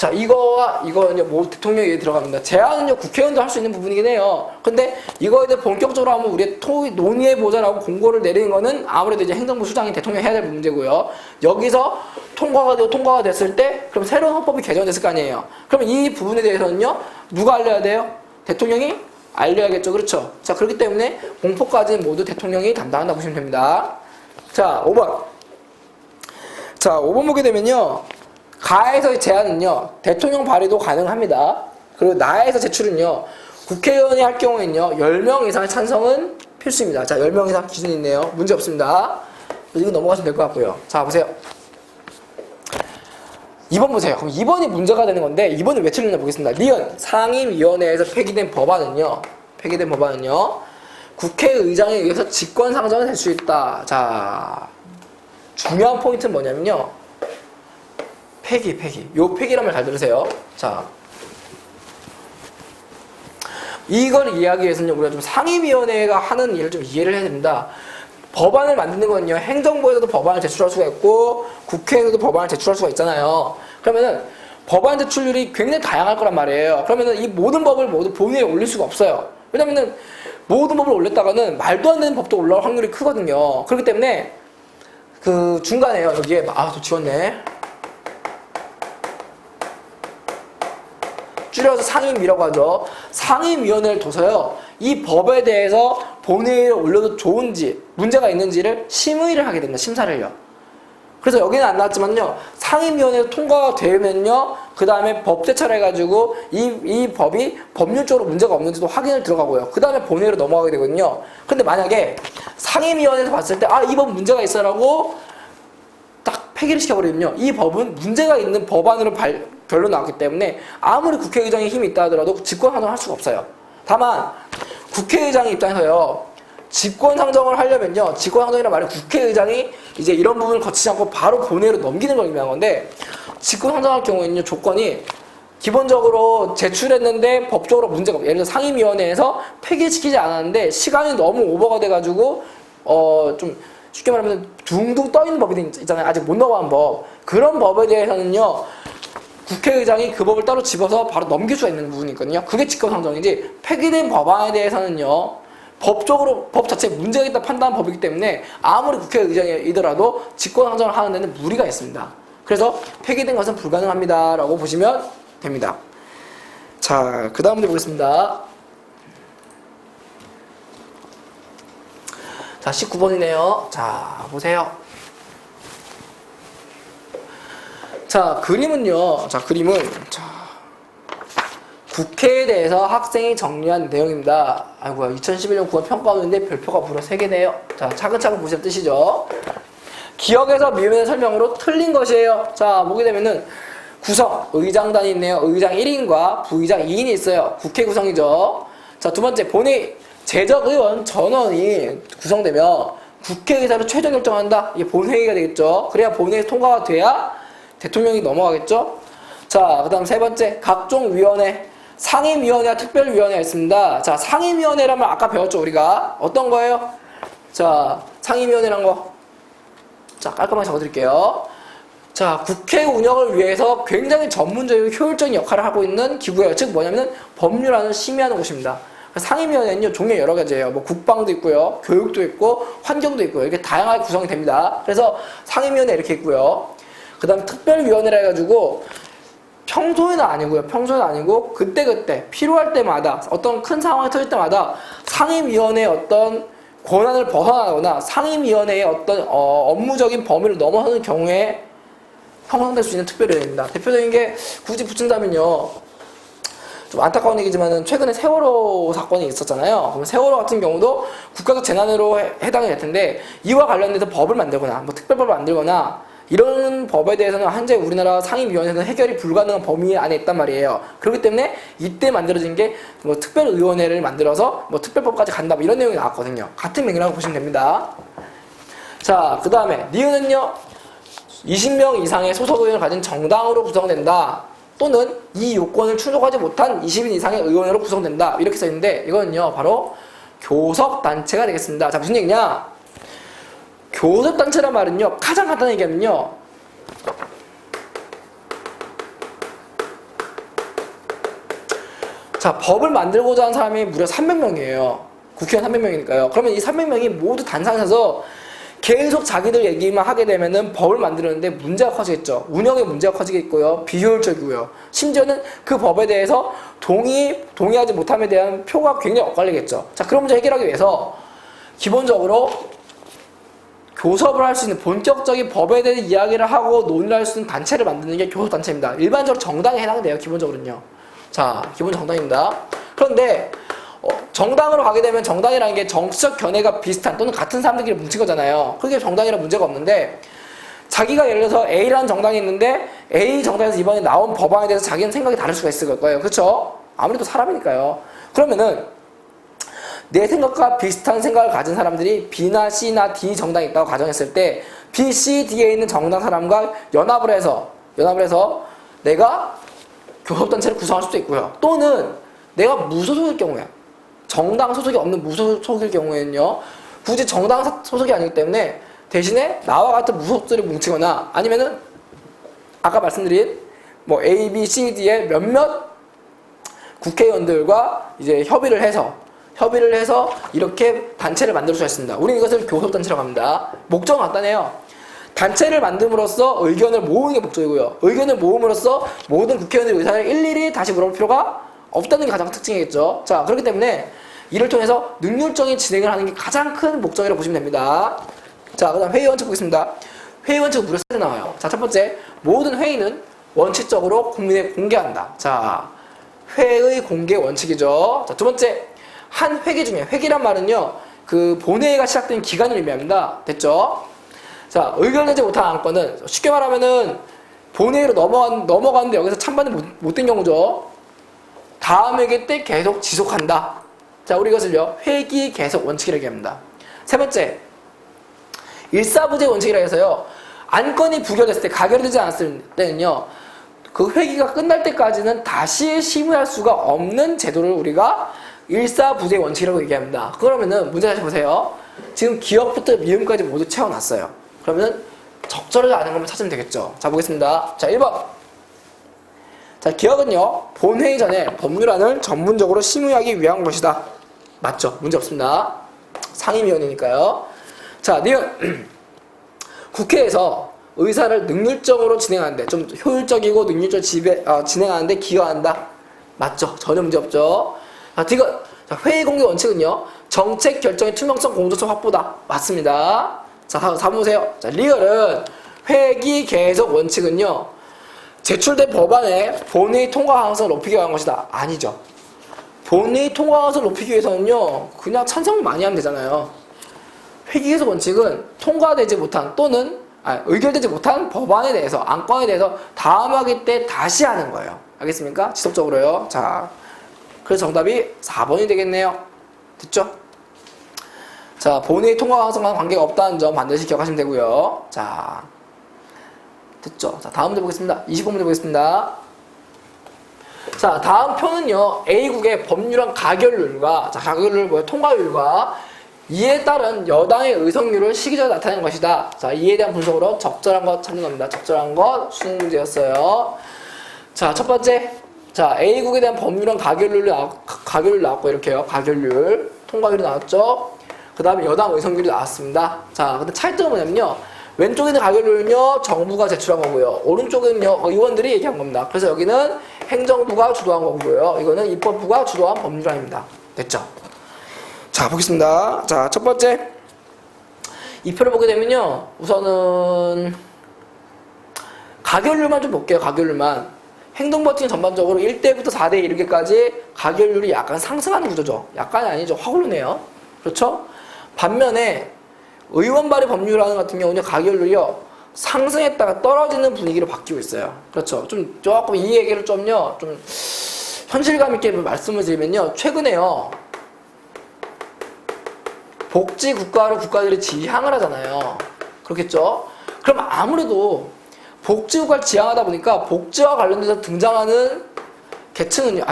자, 이거는요, 뭐 대통령에 들어갑니다. 제안은요, 국회의원도 할 수 있는 부분이긴 해요. 근데 이거에 대해 본격적으로 한번 우리 논의해보자라고 공고를 내리는 거는 아무래도 이제 행정부 수장이 대통령이 해야 될 문제고요. 여기서 통과가 됐을 때, 그럼 새로운 헌법이 개정됐을 거 아니에요. 그럼 이 부분에 대해서는요, 누가 알려야 돼요? 대통령이 알려야겠죠. 그렇죠? 자, 그렇기 때문에 공포까지는 모두 대통령이 담당한다고 보시면 됩니다. 자, 5번. 자, 5번 보게 되면요. 가에서의 제안은요, 대통령 발의도 가능합니다. 그리고 나에서 제출은요, 국회의원이 할 경우에는요, 10명 이상의 찬성은 필수입니다. 자, 10명 이상 기준이 있네요. 문제 없습니다. 이거 넘어가시면 될 것 같고요. 자, 보세요. 2번 보세요. 그럼 2번이 문제가 되는 건데, 2번을 왜 틀렸나 보겠습니다. 니은, 상임위원회에서 폐기된 법안은요, 국회의장에 의해서 직권상정이 될 수 있다. 자, 중요한 포인트는 뭐냐면요, 폐기. 요 폐기란 말 잘 들으세요. 자, 이걸 이해하기 위해서는 우리가 좀 상임위원회가 하는 일을 좀 이해를 해야 됩니다. 법안을 만드는 건요, 행정부에서도 법안을 제출할 수가 있고, 국회에서도 법안을 제출할 수가 있잖아요. 그러면은, 법안 제출률이 굉장히 다양할 거란 말이에요. 그러면은 이 모든 법을 모두 본회의에 올릴 수가 없어요. 왜냐면은, 모든 법을 올렸다가는 말도 안 되는 법도 올라올 확률이 크거든요. 그렇기 때문에, 그 중간에요, 여기에, 또 지웠네. 줄여서 상임위라고 하죠. 상임위원회를 둬서요, 이 법에 대해서 본회의에 올려도 좋은지, 문제가 있는지를 심의를 하게 됩니다. 심사를요. 그래서 여기는 안 나왔지만요, 상임위원회에서 통과가 되면요, 그 다음에 법 제출을 해가지고 이 법이 법률적으로 문제가 없는지도 확인을 들어가고요. 그 다음에 본회의로 넘어가게 되거든요. 근데 만약에 상임위원회에서 봤을 때, 이 법 문제가 있어라고 딱 폐기를 시켜버리면요, 이 법은 문제가 있는 법안으로 결론 나왔기 때문에 아무리 국회의장의 힘이 있다 하더라도 직권상정을 할 수가 없어요. 다만 국회의장의 입장에서요, 직권상정을 하려면요, 직권상정이란 말은 국회의장이 이제 이런 부분을 거치지 않고 바로 본회의로 넘기는 걸 의미하는 건데, 직권상정할 경우에는요, 조건이 기본적으로 제출했는데 법적으로 문제가 없어요. 예를 들어 상임위원회에서 폐기시키지 않았는데 시간이 너무 오버가 돼가지고 좀 쉽게 말하면 둥둥 떠있는 법이 있잖아요. 아직 못 넘어간 법. 그런 법에 대해서는요, 국회의장이 그 법을 따로 집어서 바로 넘길 수가 있는 부분이 있거든요. 그게 직권상정이지, 폐기된 법안에 대해서는요, 법적으로 법 자체에 문제가 있다 판단한 법이기 때문에 아무리 국회의장이더라도 직권상정을 하는 데는 무리가 있습니다. 그래서 폐기된 것은 불가능합니다 라고 보시면 됩니다. 자, 그 다음 문제 보겠습니다. 자, 19번이네요. 자, 보세요. 자, 그림은요. 국회에 대해서 학생이 정리한 내용입니다. 아이고야, 2011년 9월 평가원인데 별표가 무려 3개네요. 자, 차근차근 보시면 뜻이죠. 기억에서 미음의 설명으로 틀린 것이에요. 자, 보게 되면은 구성, 의장단이 있네요. 의장 1인과 부의장 2인이 있어요. 국회 구성이죠. 자, 두 번째, 본회의. 재적의원 전원이 구성되면 국회의사로 최종 결정한다. 이게 본회의가 되겠죠. 그래야 본회의 통과가 돼야 대통령이 넘어가겠죠. 자, 그 다음 세 번째, 각종 위원회. 상임위원회와 특별위원회가 있습니다. 자, 상임위원회라면 아까 배웠죠, 우리가. 어떤 거예요? 자, 상임위원회란 거. 자, 깔끔하게 적어드릴게요. 자, 국회 운영을 위해서 굉장히 전문적이고 효율적인 역할을 하고 있는 기구예요. 즉 뭐냐면 법률안을 심의하는 곳입니다. 상임위원회는요, 종류 여러 가지예요. 뭐 국방도 있고요, 교육도 있고, 환경도 있고요. 이렇게 다양하게 구성이 됩니다. 그래서 상임위원회 이렇게 있고요. 그 다음에 특별위원회라 해가지고 평소에는 아니고 그때 필요할 때마다 어떤 큰 상황이 터질 때마다 상임위원회의 어떤 권한을 벗어나거나 상임위원회의 어떤 업무적인 범위를 넘어서는 경우에 형성될 수 있는 특별위원회입니다. 대표적인 게 굳이 붙인다면요, 좀 안타까운 얘기지만 최근에 세월호 사건이 있었잖아요. 그럼 세월호 같은 경우도 국가적 재난으로 해당이 될 텐데, 이와 관련돼서 법을 만들거나 뭐 특별법을 만들거나 이런 법에 대해서는 현재 우리나라 상임위원회는 해결이 불가능한 범위 안에 있단 말이에요. 그렇기 때문에 이때 만들어진 게 뭐 특별의원회를 만들어서 뭐 특별법까지 간다, 뭐 이런 내용이 나왔거든요. 같은 맥락으로 보시면 됩니다. 자, 그 다음에 니은은요, 20명 이상의 소속의원을 가진 정당으로 구성된다. 또는 이 요건을 충족하지 못한 20인 이상의 의원으로 구성된다. 이렇게 써있는데, 이거는요, 바로 교섭단체가 되겠습니다. 자, 무슨 얘기냐? 교섭단체란 말은요, 가장 간단히 얘기하면요, 자, 법을 만들고자 하는 사람이 무려 300명이에요. 국회의원 300명이니까요. 그러면 이 300명이 모두 단상에서 계속 자기들 얘기만 하게 되면은 법을 만드는데 문제가 커지겠죠. 운영에 문제가 커지겠고요. 비효율적이고요. 심지어는 그 법에 대해서 동의하지 못함에 대한 표가 굉장히 엇갈리겠죠. 자, 그런 문제 해결하기 위해서 기본적으로 교섭을 할 수 있는 본격적인 법에 대한 이야기를 하고 논의를 할 수 있는 단체를 만드는 게 교섭단체입니다. 일반적으로 정당에 해당돼요. 기본적으로는요. 자, 기본 정당입니다. 그런데 정당으로 가게 되면 정당이라는 게 정치적 견해가 비슷한 또는 같은 사람들끼리 뭉친 거잖아요. 그게 정당이라 문제가 없는데 자기가 예를 들어서 A라는 정당이 있는데 A 정당에서 이번에 나온 법안에 대해서 자기는 생각이 다를 수가 있을 거예요. 그렇죠? 아무래도 사람이니까요. 그러면은 내 생각과 비슷한 생각을 가진 사람들이 B나 C나 D 정당이 있다고 가정했을 때 B, C, D에 있는 정당 사람과 연합을 해서 내가 교섭단체를 구성할 수도 있고요. 또는 내가 무소속일 경우에 정당 소속이 없는 무소속일 경우에는요. 굳이 정당 소속이 아니기 때문에 대신에 나와 같은 무소속들이 뭉치거나 아니면은 아까 말씀드린 뭐 A, B, C, D의 몇몇 국회의원들과 이제 협의를 해서 이렇게 단체를 만들 수가 있습니다. 우리는 이것을 교섭단체라고 합니다. 목적은 간단해요. 단체를 만듦으로써 의견을 모으는 게 목적이고요. 의견을 모음으로써 모든 국회의원들의 의사를 일일이 다시 물어볼 필요가 없다는 게 가장 특징이겠죠. 자, 그렇기 때문에 이를 통해서 능률적인 진행을 하는 게 가장 큰 목적이라고 보시면 됩니다. 자, 그 다음 회의 원칙 보겠습니다. 회의 원칙은 무려 3개 나와요. 자, 첫 번째, 모든 회의는 원칙적으로 국민에 공개한다. 자, 회의 공개 원칙이죠. 자, 두 번째, 한 회기 중에, 회기란 말은요, 그 본회의가 시작된 기간을 의미합니다. 됐죠? 자, 의결되지 못한 안건은 쉽게 말하면은 본회의로 넘어갔는데 여기서 찬반이 못된 경우죠. 다음 회기 때 계속 지속한다. 자, 우리 이것을요, 회기 계속 원칙이라고 합니다. 세 번째, 일사부재 원칙이라 해서요, 안건이 부결됐을 때, 가결되지 않았을 때는요, 그 회기가 끝날 때까지는 다시 심의할 수가 없는 제도를 우리가 일사부재 원칙이라고 얘기합니다. 그러면은 문제 다시 보세요. 지금 기억부터 미음까지 모두 채워놨어요. 그러면은 적절하지 않은 것만 찾으면 되겠죠. 자, 보겠습니다. 자, 1번. 자, 기억은요, 본회의 전에 법률안을 전문적으로 심의하기 위한 것이다. 맞죠? 문제 없습니다. 상임위원회니까요. 자, 니은. 국회에서 의사를 능률적으로 진행하는데, 좀 효율적이고 능률적으로 진행하는데 기여한다. 맞죠? 전혀 문제 없죠? 자, 디귿. 자, 회의 공개 원칙은요, 정책 결정의 투명성, 공정성 확보다. 맞습니다. 자, 4번 보세요. 자, 리얼은 회기 계속 원칙은요, 제출된 법안의 본회의 통과 가능성을 높이기 위한 것이다. 아니죠. 본회의 통과 가능성을 높이기 위해서는요, 그냥 찬성 많이 하면 되잖아요. 회기 계속 원칙은 통과되지 못한 또는 의결되지 못한 법안에 대해서, 안건에 대해서 다음 학기 때 다시 하는 거예요. 알겠습니까? 지속적으로요. 자, 그래서 정답이 4번이 되겠네요. 됐죠? 자, 본회의 통과 가능성과는 관계가 없다는 점 반드시 기억하시면 되고요. 자, 됐죠? 자, 다음 문제 보겠습니다. 20번 문제 보겠습니다. 자, 다음 표는요, A국의 법률안 가결률과, 자, 가결률 뭐야? 통과율과 이에 따른 여당의 의석률을 시기적으로 나타낸 것이다. 자, 이에 대한 분석으로 적절한 것 찾는 겁니다. 적절한 것 수능 문제였어요. 자, 첫 번째. 자, A국에 대한 법률안 가결률 나왔고, 이렇게요. 가결률. 통과율이 나왔죠. 그 다음에 여당 의석률이 나왔습니다. 자, 근데 차이점은 뭐냐면요. 왼쪽에 있는 가결률은요, 정부가 제출한 거고요. 오른쪽에는요, 의원들이 얘기한 겁니다. 그래서 여기는 행정부가 주도한 거고요. 이거는 입법부가 주도한 법률안입니다. 됐죠? 자, 보겠습니다. 자, 첫 번째. 이 표를 보게 되면요, 우선은 가결률만 좀 볼게요. 가결률만. 행동부 같은 전반적으로 1대부터 4대 이르기까지 가결률이 약간 상승하는 구조죠. 약간이 아니죠. 확 오르네요. 그렇죠? 반면에 의원 발의 법률안 같은 경우는 가결률이요, 상승했다가 떨어지는 분위기로 바뀌고 있어요. 그렇죠? 좀 조금 이 얘기를 좀 현실감 있게 말씀을 드리면요, 최근에요, 복지 국가로 국가들이 지향을 하잖아요. 그렇겠죠? 그럼 아무래도 복지 국가를 지향하다 보니까 복지와 관련돼서 등장하는 계층은요,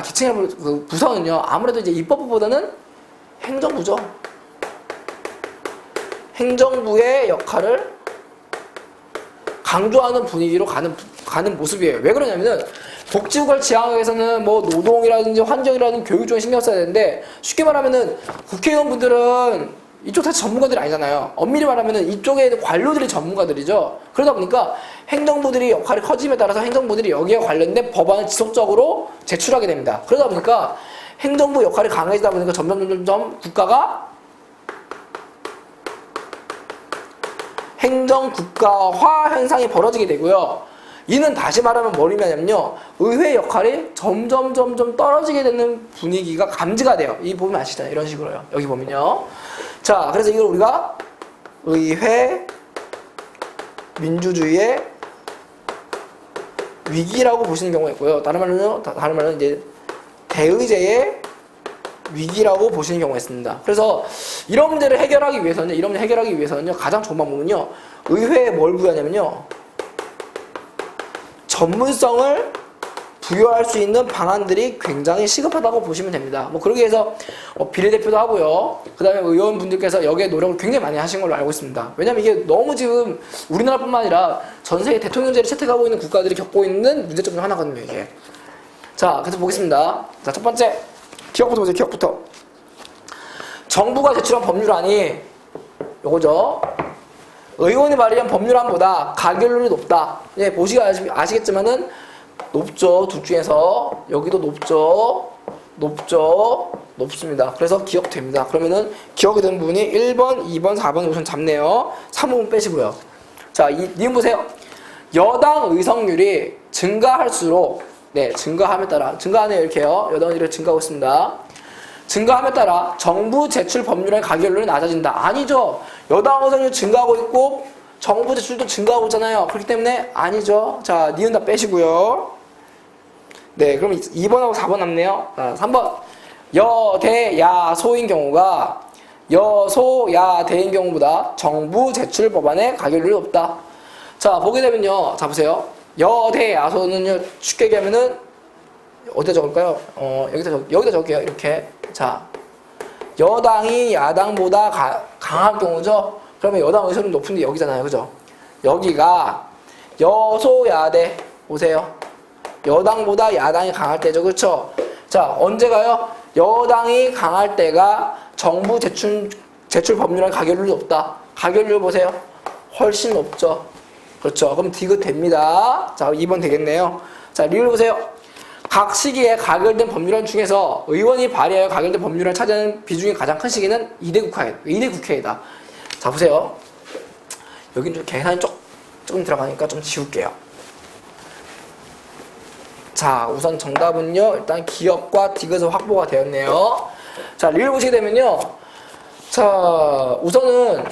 그 부서는요, 아무래도 이제 입법부보다는 행정부죠. 행정부의 역할을 강조하는 분위기로 가는 모습이에요. 왜 그러냐면은 복지국가를 지향하기 위해서는 뭐 노동이라든지 환경이라든지 교육 쪽에 신경 써야 되는데 쉽게 말하면은 국회의원분들은 이쪽 다 전문가들이 아니잖아요. 엄밀히 말하면은 이쪽에 있는 관료들이 전문가들이죠. 그러다 보니까 행정부들이 역할이 커짐에 따라서 행정부들이 여기에 관련된 법안을 지속적으로 제출하게 됩니다. 그러다 보니까 행정부 역할이 강해지다 보니까 점점 국가가 행정국가화 현상이 벌어지게 되고요. 이는 다시 말하면 뭐냐면요, 의회 역할이 점점 떨어지게 되는 분위기가 감지가 돼요. 이 보면 아시잖아요. 이런 식으로요. 여기 보면요. 자, 그래서 이걸 우리가 의회 민주주의의 위기라고 보시는 경우가 있고요. 다른 말로는 이제 대의제의 위기라고 보시는 경우가 있습니다. 그래서 이런 문제를 해결하기 위해서는요, 가장 좋은 방법은요, 의회에 뭘 부여하냐면요, 전문성을 부여할 수 있는 방안들이 굉장히 시급하다고 보시면 됩니다. 뭐 그러기 위해서 비례대표도 하고요. 그 다음에 의원분들께서 여기에 노력을 굉장히 많이 하신 걸로 알고 있습니다. 왜냐면 이게 너무 지금 우리나라뿐만 아니라 전 세계 대통령제를 채택하고 있는 국가들이 겪고 있는 문제점 중 하나거든요, 이게. 자, 그래서 보겠습니다. 자, 첫 번째. 기억부터 보세요, 기억부터. 정부가 제출한 법률안이 요거죠. 의원이 발의한 법률안보다 가결률이 높다. 예, 보시기 아시겠지만은 높죠. 둘 중에서 여기도 높습니다. 그래서 기억됩니다. 그러면은 기억이 되는 부분이 1번, 2번, 4번 우선 잡네요. 3번 빼시고요. 자, 니은 보세요. 여당 의석률이 증가할수록, 네, 증가함에 따라, 증가하네요, 이렇게요. 여당 의석률이 증가하고 있습니다. 증가함에 따라 정부 제출 법률의 가결률이 낮아진다. 아니죠. 여당 의석률 증가하고 있고 정부 제출도 증가하고 있잖아요. 그렇기 때문에 아니죠. 자, 니은 다 빼시고요. 네, 그럼 2번하고 4번 남네요. 자, 3번. 여대야소인 경우가 여소야대인 경우보다 정부 제출 법안의 가결률이 높다. 자, 보게 되면요. 자, 보세요. 여대야소는요, 쉽게 얘기하면은 어디다 적을까요? 여기다 적을게요. 이렇게. 자, 여당이 야당보다 강할 경우죠. 그러면 여당 의석률이 높은데 여기잖아요. 그죠? 여기가 여소야대. 보세요. 여당보다 야당이 강할 때죠. 그렇죠? 자, 언제가요? 여당이 강할 때가 정부 제출 법률안 가결률이 높다. 가결률 보세요. 훨씬 높죠. 그렇죠. 그럼 디귿 됩니다. 자, 2번 되겠네요. 자, 리을 보세요. 각 시기에 가결된 법률안 중에서 의원이 발의하여 가결된 법률안을 차지하는 비중이 가장 큰 시기는 2대 국회이다. 자, 보세요. 여긴 좀 계산이 조금 들어가니까 좀 지울게요. 자, 우선 정답은요, 일단 기업과 디귿은 확보가 되었네요. 자, 리을 보시게 되면요. 자, 우선은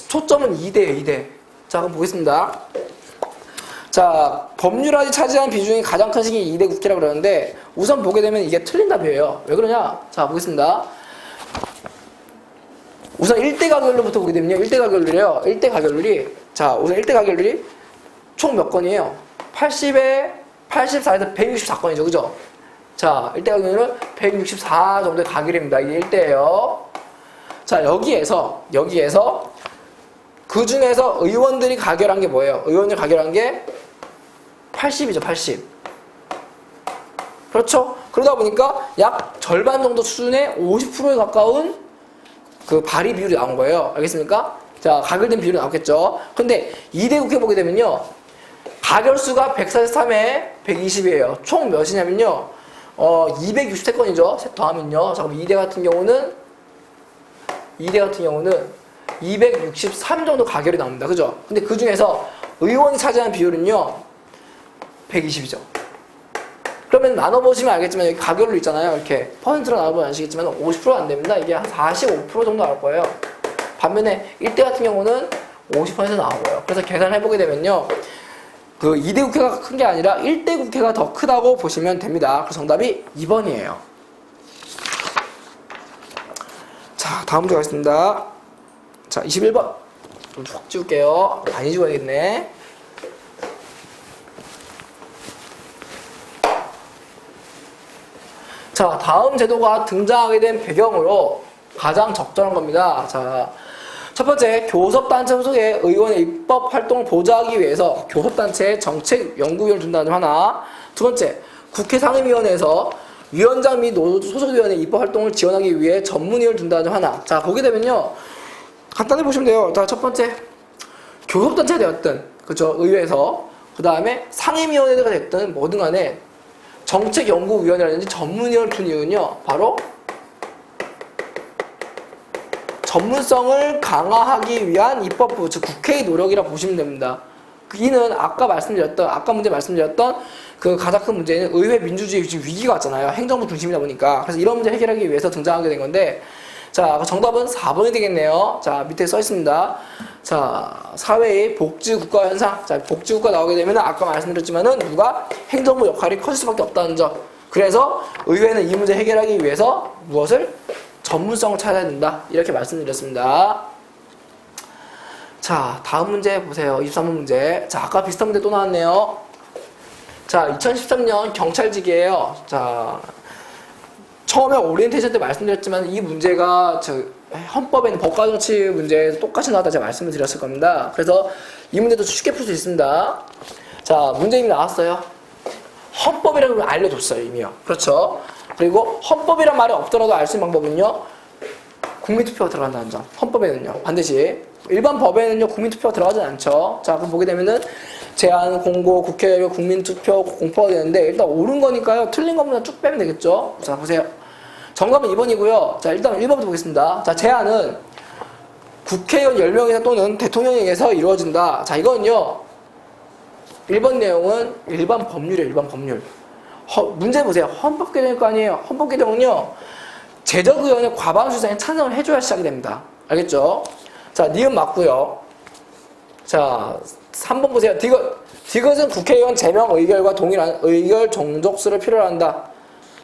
초점은 2대예요, 2대. 자, 그럼 보겠습니다. 자, 법률안이 차지한 비중이 가장 큰 시기 2대 국회라고 그러는데 우선 보게 되면 이게 틀린 답이에요. 왜 그러냐? 자, 보겠습니다. 우선 1대 가결률부터 보게 되면요. 1대 가결률이요. 1대 가결률이, 자, 우선 1대 가결률이 총 몇 건이에요? 84에서 164건이죠. 그죠? 자, 1대 가결률은 164 정도의 가결입니다. 이게 1대예요. 자, 여기에서 그 중에서 의원들이 가결한 게 뭐예요? 의원들이 가결한 게 80이죠, 80. 그렇죠? 그러다 보니까 약 절반 정도 수준의 50%에 가까운 그 발의 비율이 나온 거예요. 알겠습니까? 자, 가결된 비율이 나왔겠죠? 근데 2대 국회 보게 되면요. 가결수가 143에 120이에요. 총 몇이냐면요. 263건이죠. 셋 더하면요. 자, 그럼 2대 같은 경우는 263 정도 가결이 나옵니다. 그죠? 근데 그 중에서 의원이 차지하는 비율은요, 120이죠. 그러면 나눠보시면 알겠지만, 여기 가결로 있잖아요. 이렇게. 퍼센트로 나눠보면 아시겠지만, 50%가 안 됩니다. 이게 한 45% 정도 나올 거예요. 반면에 1대 같은 경우는 50% 나오고요. 그래서 계산해보게 되면요, 그 2대 국회가 큰 게 아니라 1대 국회가 더 크다고 보시면 됩니다. 그래서 정답이 2번이에요. 자, 다음 문제 가겠습니다. 자, 21번. 좀 쭉 지울게요. 많이 지워야겠네. 자, 다음 제도가 등장하게 된 배경으로 가장 적절한 겁니다. 자, 첫 번째, 교섭단체 소속의 의원의 입법 활동을 보좌하기 위해서 교섭단체에 정책 연구위원을 둔다는 점 하나. 두 번째, 국회 상임위원회에서 위원장 및 소속위원회 입법 활동을 지원하기 위해 전문위원을 둔다는 점 하나. 자, 보게 되면요. 간단히 보시면 돼요. 자, 첫 번째, 교섭단체가 되었든, 그죠? 의회에서. 그 다음에 상임위원회가 됐든 뭐든 간에 정책연구위원회라든지 전문위원을 둔 이유는요. 바로 전문성을 강화하기 위한 입법부, 즉 국회의 노력이라 보시면 됩니다. 이는 아까 문제 말씀드렸던 그 가장 큰 문제는 의회 민주주의 지금 위기가 왔잖아요. 행정부 중심이다 보니까. 그래서 이런 문제 해결하기 위해서 등장하게 된 건데, 자, 정답은 4번이 되겠네요. 자, 밑에 써 있습니다. 자, 사회의 복지국가 현상. 자, 복지국가 나오게 되면 아까 말씀드렸지만은 누가 행정부 역할이 커질 수밖에 없다는 점. 그래서 의회는 이 문제 해결하기 위해서 무엇을? 전문성을 찾아야 된다. 이렇게 말씀드렸습니다. 자, 다음 문제 보세요. 23번 문제. 자, 아까 비슷한 문제 또 나왔네요. 자, 2013년 경찰직이에요. 자, 처음에 오리엔테이션 때 말씀드렸지만 이 문제가 헌법에 있는 법과정치 문제에서 똑같이 나왔다 제가 말씀을 드렸을 겁니다. 그래서 이 문제도 쉽게 풀 수 있습니다. 자, 문제 이미 나왔어요. 헌법이라는 걸 알려줬어요, 이미요. 그렇죠? 그리고 헌법이란 말이 없더라도 알 수 있는 방법은요. 국민투표가 들어간다는 점. 헌법에는요. 반드시. 일반 법에는요. 국민투표가 들어가진 않죠. 자, 그럼 보게 되면은 제안, 공고, 국회, 국민투표 공포가 되는데 일단 옳은 거니까요. 틀린 것보다 쭉 빼면 되겠죠. 자, 보세요. 정답은 2번이고요. 자, 일단 1번부터 보겠습니다. 자, 제안은 국회의원 10명이나 또는 대통령에 의해서 이루어진다. 자, 이건요. 1번 내용은 일반 법률이에요. 일반 법률. 문제 보세요. 헌법 개정일 거 아니에요. 헌법 개정은요. 제적의원의 과반수 이상의 찬성을 해줘야 시작이 됩니다. 알겠죠? 자, 니은 맞고요. 자, 3번 보세요. 디귿은 국회의원 제명 의결과 동일한 의결 종족수를 필요로 한다.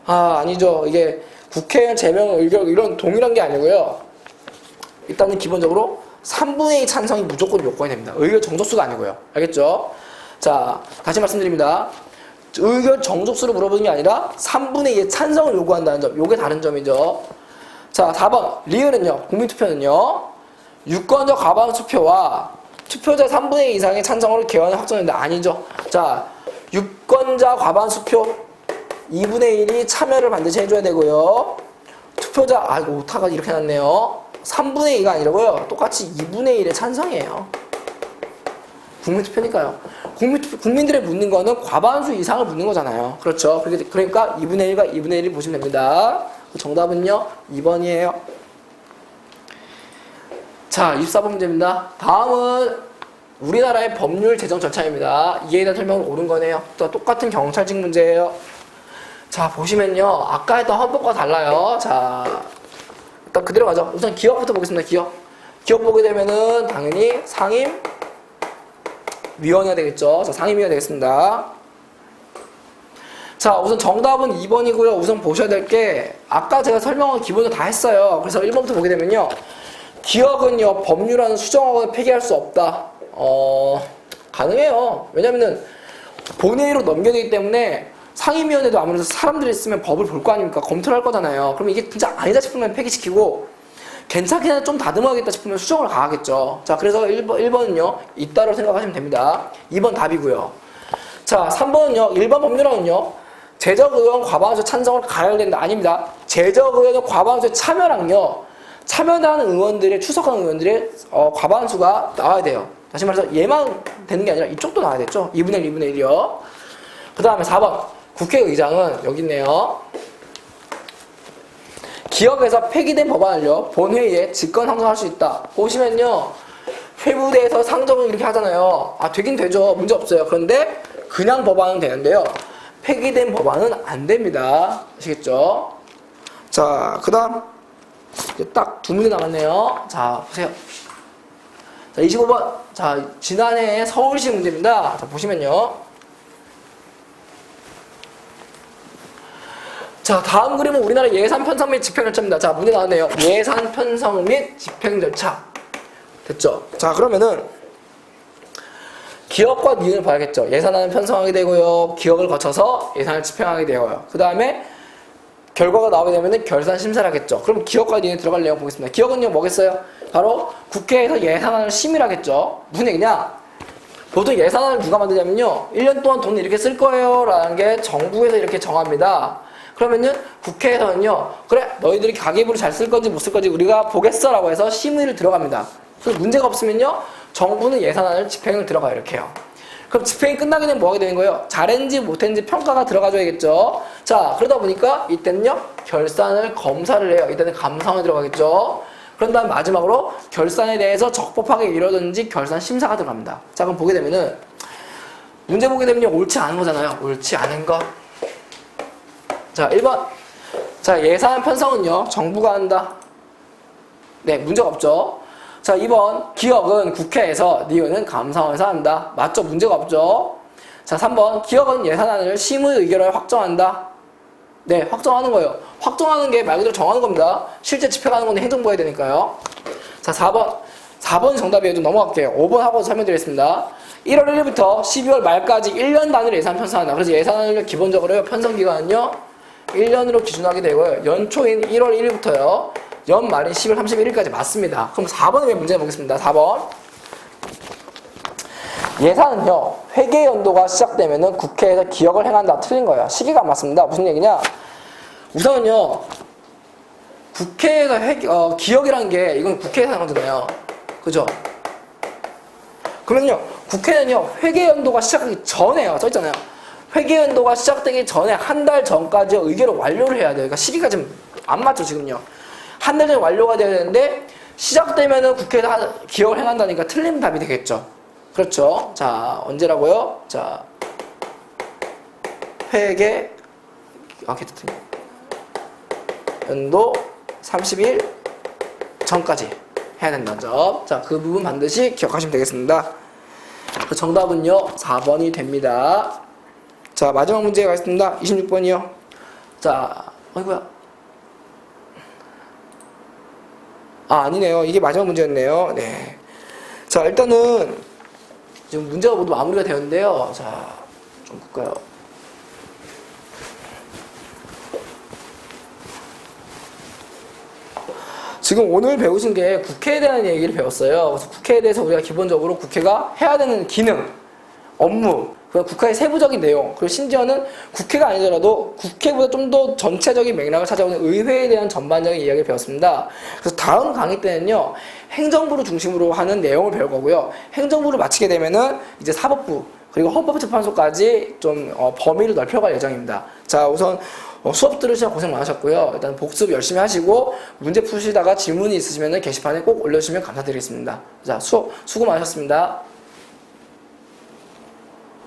아, 아니죠. 이게 국회의원 제명 의결 이런 동일한 게 아니고요. 일단은 기본적으로 3분의 2 찬성이 무조건 요건이 됩니다. 의결 정족수가 아니고요. 알겠죠? 자, 다시 말씀드립니다. 의결 정족수를 물어보는 게 아니라 3분의 2의 찬성을 요구한다는 점. 요게 다른 점이죠. 자, 4번. 리을은요. 국민투표는요. 유권자 과반수 투표와 투표자 3분의 2 이상의 찬성으로 개헌을 확정했는데 아니죠. 자, 유권자 과반수 표 2분의 1이 참여를 반드시 해줘야 되고요. 투표자, 아이고, 오타가 이렇게 났네요. 3분의 2가 아니라고요. 똑같이 2분의 1의 찬성이에요. 국민투표니까요. 국민들이 묻는 거는 과반수 이상을 묻는 거잖아요. 그렇죠. 그러니까 2분의 1과 2분의 1을 보시면 됩니다. 정답은요, 2번이에요. 자, 24번 문제입니다. 다음은 우리나라의 법률 제정 절차입니다. 이에 대한 설명은 옳은 거네요. 또 똑같은 경찰직 문제예요. 자, 보시면요. 아까 했던 헌법과 달라요. 자, 일단 그대로 가죠. 우선 기업부터 보겠습니다. 기업 보게 되면은 당연히 상임위원회가 되겠죠. 자, 상임위가 되겠습니다. 자, 우선 정답은 2번이고요. 우선 보셔야 될 게 아까 제가 설명을 기본적으로 다 했어요. 그래서 1번부터 보게 되면요. 기업은요, 법률안은 수정하거나 폐기할 수 없다. 가능해요. 왜냐면은 본회의로 넘겨지기 때문에 상임위원회도 아무래도 사람들이 있으면 법을 볼 거 아닙니까? 검토를 할 거잖아요. 그럼 이게 진짜 아니다 싶으면 폐기시키고 괜찮긴 한데 좀 다듬어야겠다 싶으면 수정을 가하겠죠. 자, 그래서 1번은요. 있다고 생각하시면 됩니다. 2번 답이고요. 자, 3번은요. 일반 법률안은요. 제적의원 과반수 찬성을 가해야 된다. 아닙니다. 제적의원의 과반수의 참여랑요. 참여하는 의원들의 추석하는 의원들의 과반수가 나와야 돼요. 다시 말해서 얘만 되는 게 아니라 이쪽도 나와야 되죠. 2분의 1, 2분의 1이요. 그 다음에 4번. 국회의장은 여기 있네요. 기업에서 폐기된 법안을요. 본회의에 직권 상정할 수 있다. 보시면요. 회부대에서 상정을 이렇게 하잖아요. 아, 되긴 되죠. 문제 없어요. 그런데 그냥 법안은 되는데요. 폐기된 법안은 안 됩니다. 아시겠죠? 자, 그 다음 딱 두 문제 남았네요. 자, 보세요. 자, 25번. 자, 지난해 서울시 문제입니다. 자, 보시면요. 자, 다음 그림은 우리나라 예산 편성 및 집행 절차입니다. 자, 문제 나왔네요. 예산 편성 및 집행 절차. 됐죠? 자, 그러면은 기업과 니은을 봐야겠죠. 예산안을 편성하게 되고요. 기업을 거쳐서 예산을 집행하게 되고요. 그 다음에 결과가 나오게 되면 결산 심사를 하겠죠. 그럼 기억과 들어갈 내용 보겠습니다. 기억은요 뭐겠어요? 바로 국회에서 예산안을 심의를 하겠죠. 무슨 얘기냐? 보통 예산안을 누가 만드냐면요, 1년 동안 돈을 이렇게 쓸 거예요 라는 게 정부에서 이렇게 정합니다. 그러면은 국회에서는요, 그래 너희들이 가계부를 잘 쓸 건지 못 쓸 건지 우리가 보겠어 라고 해서 심의를 들어갑니다. 그래서 문제가 없으면요 정부는 예산안을 집행을 들어가요. 이렇게 해요. 그럼 집행이 끝나게 되면 뭐 하게 되는 거예요? 잘했는지 못했는지 평가가 들어가줘야겠죠. 자, 그러다 보니까 이때는요 결산을 검사를 해요. 이때는 감사원에 들어가겠죠. 그런 다음 마지막으로 결산에 대해서 적법하게 이루어졌는지 결산 심사가 들어갑니다. 자, 그럼 보게 되면은 문제 보게 되면요 옳지 않은 거잖아요. 옳지 않은 것. 자, 1번. 자, 예산 편성은요 정부가 한다. 네, 문제가 없죠. 자, 2번. 기억은 국회에서, 니은은 감사원에서 한다. 맞죠? 문제가 없죠. 자, 3번. 기억은 예산안을 심의 의결하여 확정한다. 네, 확정하는 거예요. 확정하는 게 말 그대로 정하는 겁니다. 실제 집행하는 건 행정부가 해야 되니까요. 자, 4번. 4번이 정답이에요. 좀 넘어갈게요. 5번 하고 설명드리겠습니다. 1월 1일부터 12월 말까지 1년 단위로 예산 편성한다. 그래서 예산안을 기본적으로 편성 기간은요 1년으로 기준하게 되고요. 연초인 1월 1일부터요. 연말인 10월 31일까지 맞습니다. 그럼 4번은 왜 문제 보겠습니다. 4번. 예산은요, 회계 연도가 시작되면은 국회에서 기억을 행한다. 틀린 거예요. 시기가 안 맞습니다. 무슨 얘기냐? 우선은요, 국회에서 기억이란 게, 이건 국회에서 하는 거잖아요. 그죠? 그러면요, 국회는요, 회계 연도가 시작하기 전에요. 써있잖아요. 회계 연도가 시작되기 전에 한 달 전까지 의결을 완료를 해야 돼요. 그러니까 시기가 좀 안 맞죠, 지금요. 한 달 전에 완료가 돼야 되는데 시작되면은 국회에서 기억을 행한다니까 틀린 답이 되겠죠. 그렇죠. 자, 언제라고요? 자, 회계 연도 30일 전까지 해야 된다는 점. 자, 그 부분 반드시 기억하시면 되겠습니다. 그 정답은요 4번이 됩니다. 자, 마지막 문제 가겠습니다. 26번이요. 자, 어이구야. 아니네요. 이게 마지막 문제였네요. 네. 자, 일단은 지금 문제가 모두 마무리가 되었는데요. 자, 좀 볼까요? 지금 오늘 배우신 게 국회에 대한 얘기를 배웠어요. 그래서 국회에 대해서 우리가 기본적으로 국회가 해야 되는 기능, 업무, 국가의 세부적인 내용, 그리고 심지어는 국회가 아니더라도 국회보다 좀 더 전체적인 맥락을 찾아오는 의회에 대한 전반적인 이야기를 배웠습니다. 그래서 다음 강의 때는요, 행정부를 중심으로 하는 내용을 배울 거고요. 행정부를 마치게 되면은 이제 사법부, 그리고 헌법재판소까지 좀 범위를 넓혀갈 예정입니다. 자, 우선 수업 들으시느라 고생 많으셨고요. 일단 복습 열심히 하시고 문제 푸시다가 질문이 있으시면 게시판에 꼭 올려주시면 감사드리겠습니다. 자, 수고 많으셨습니다.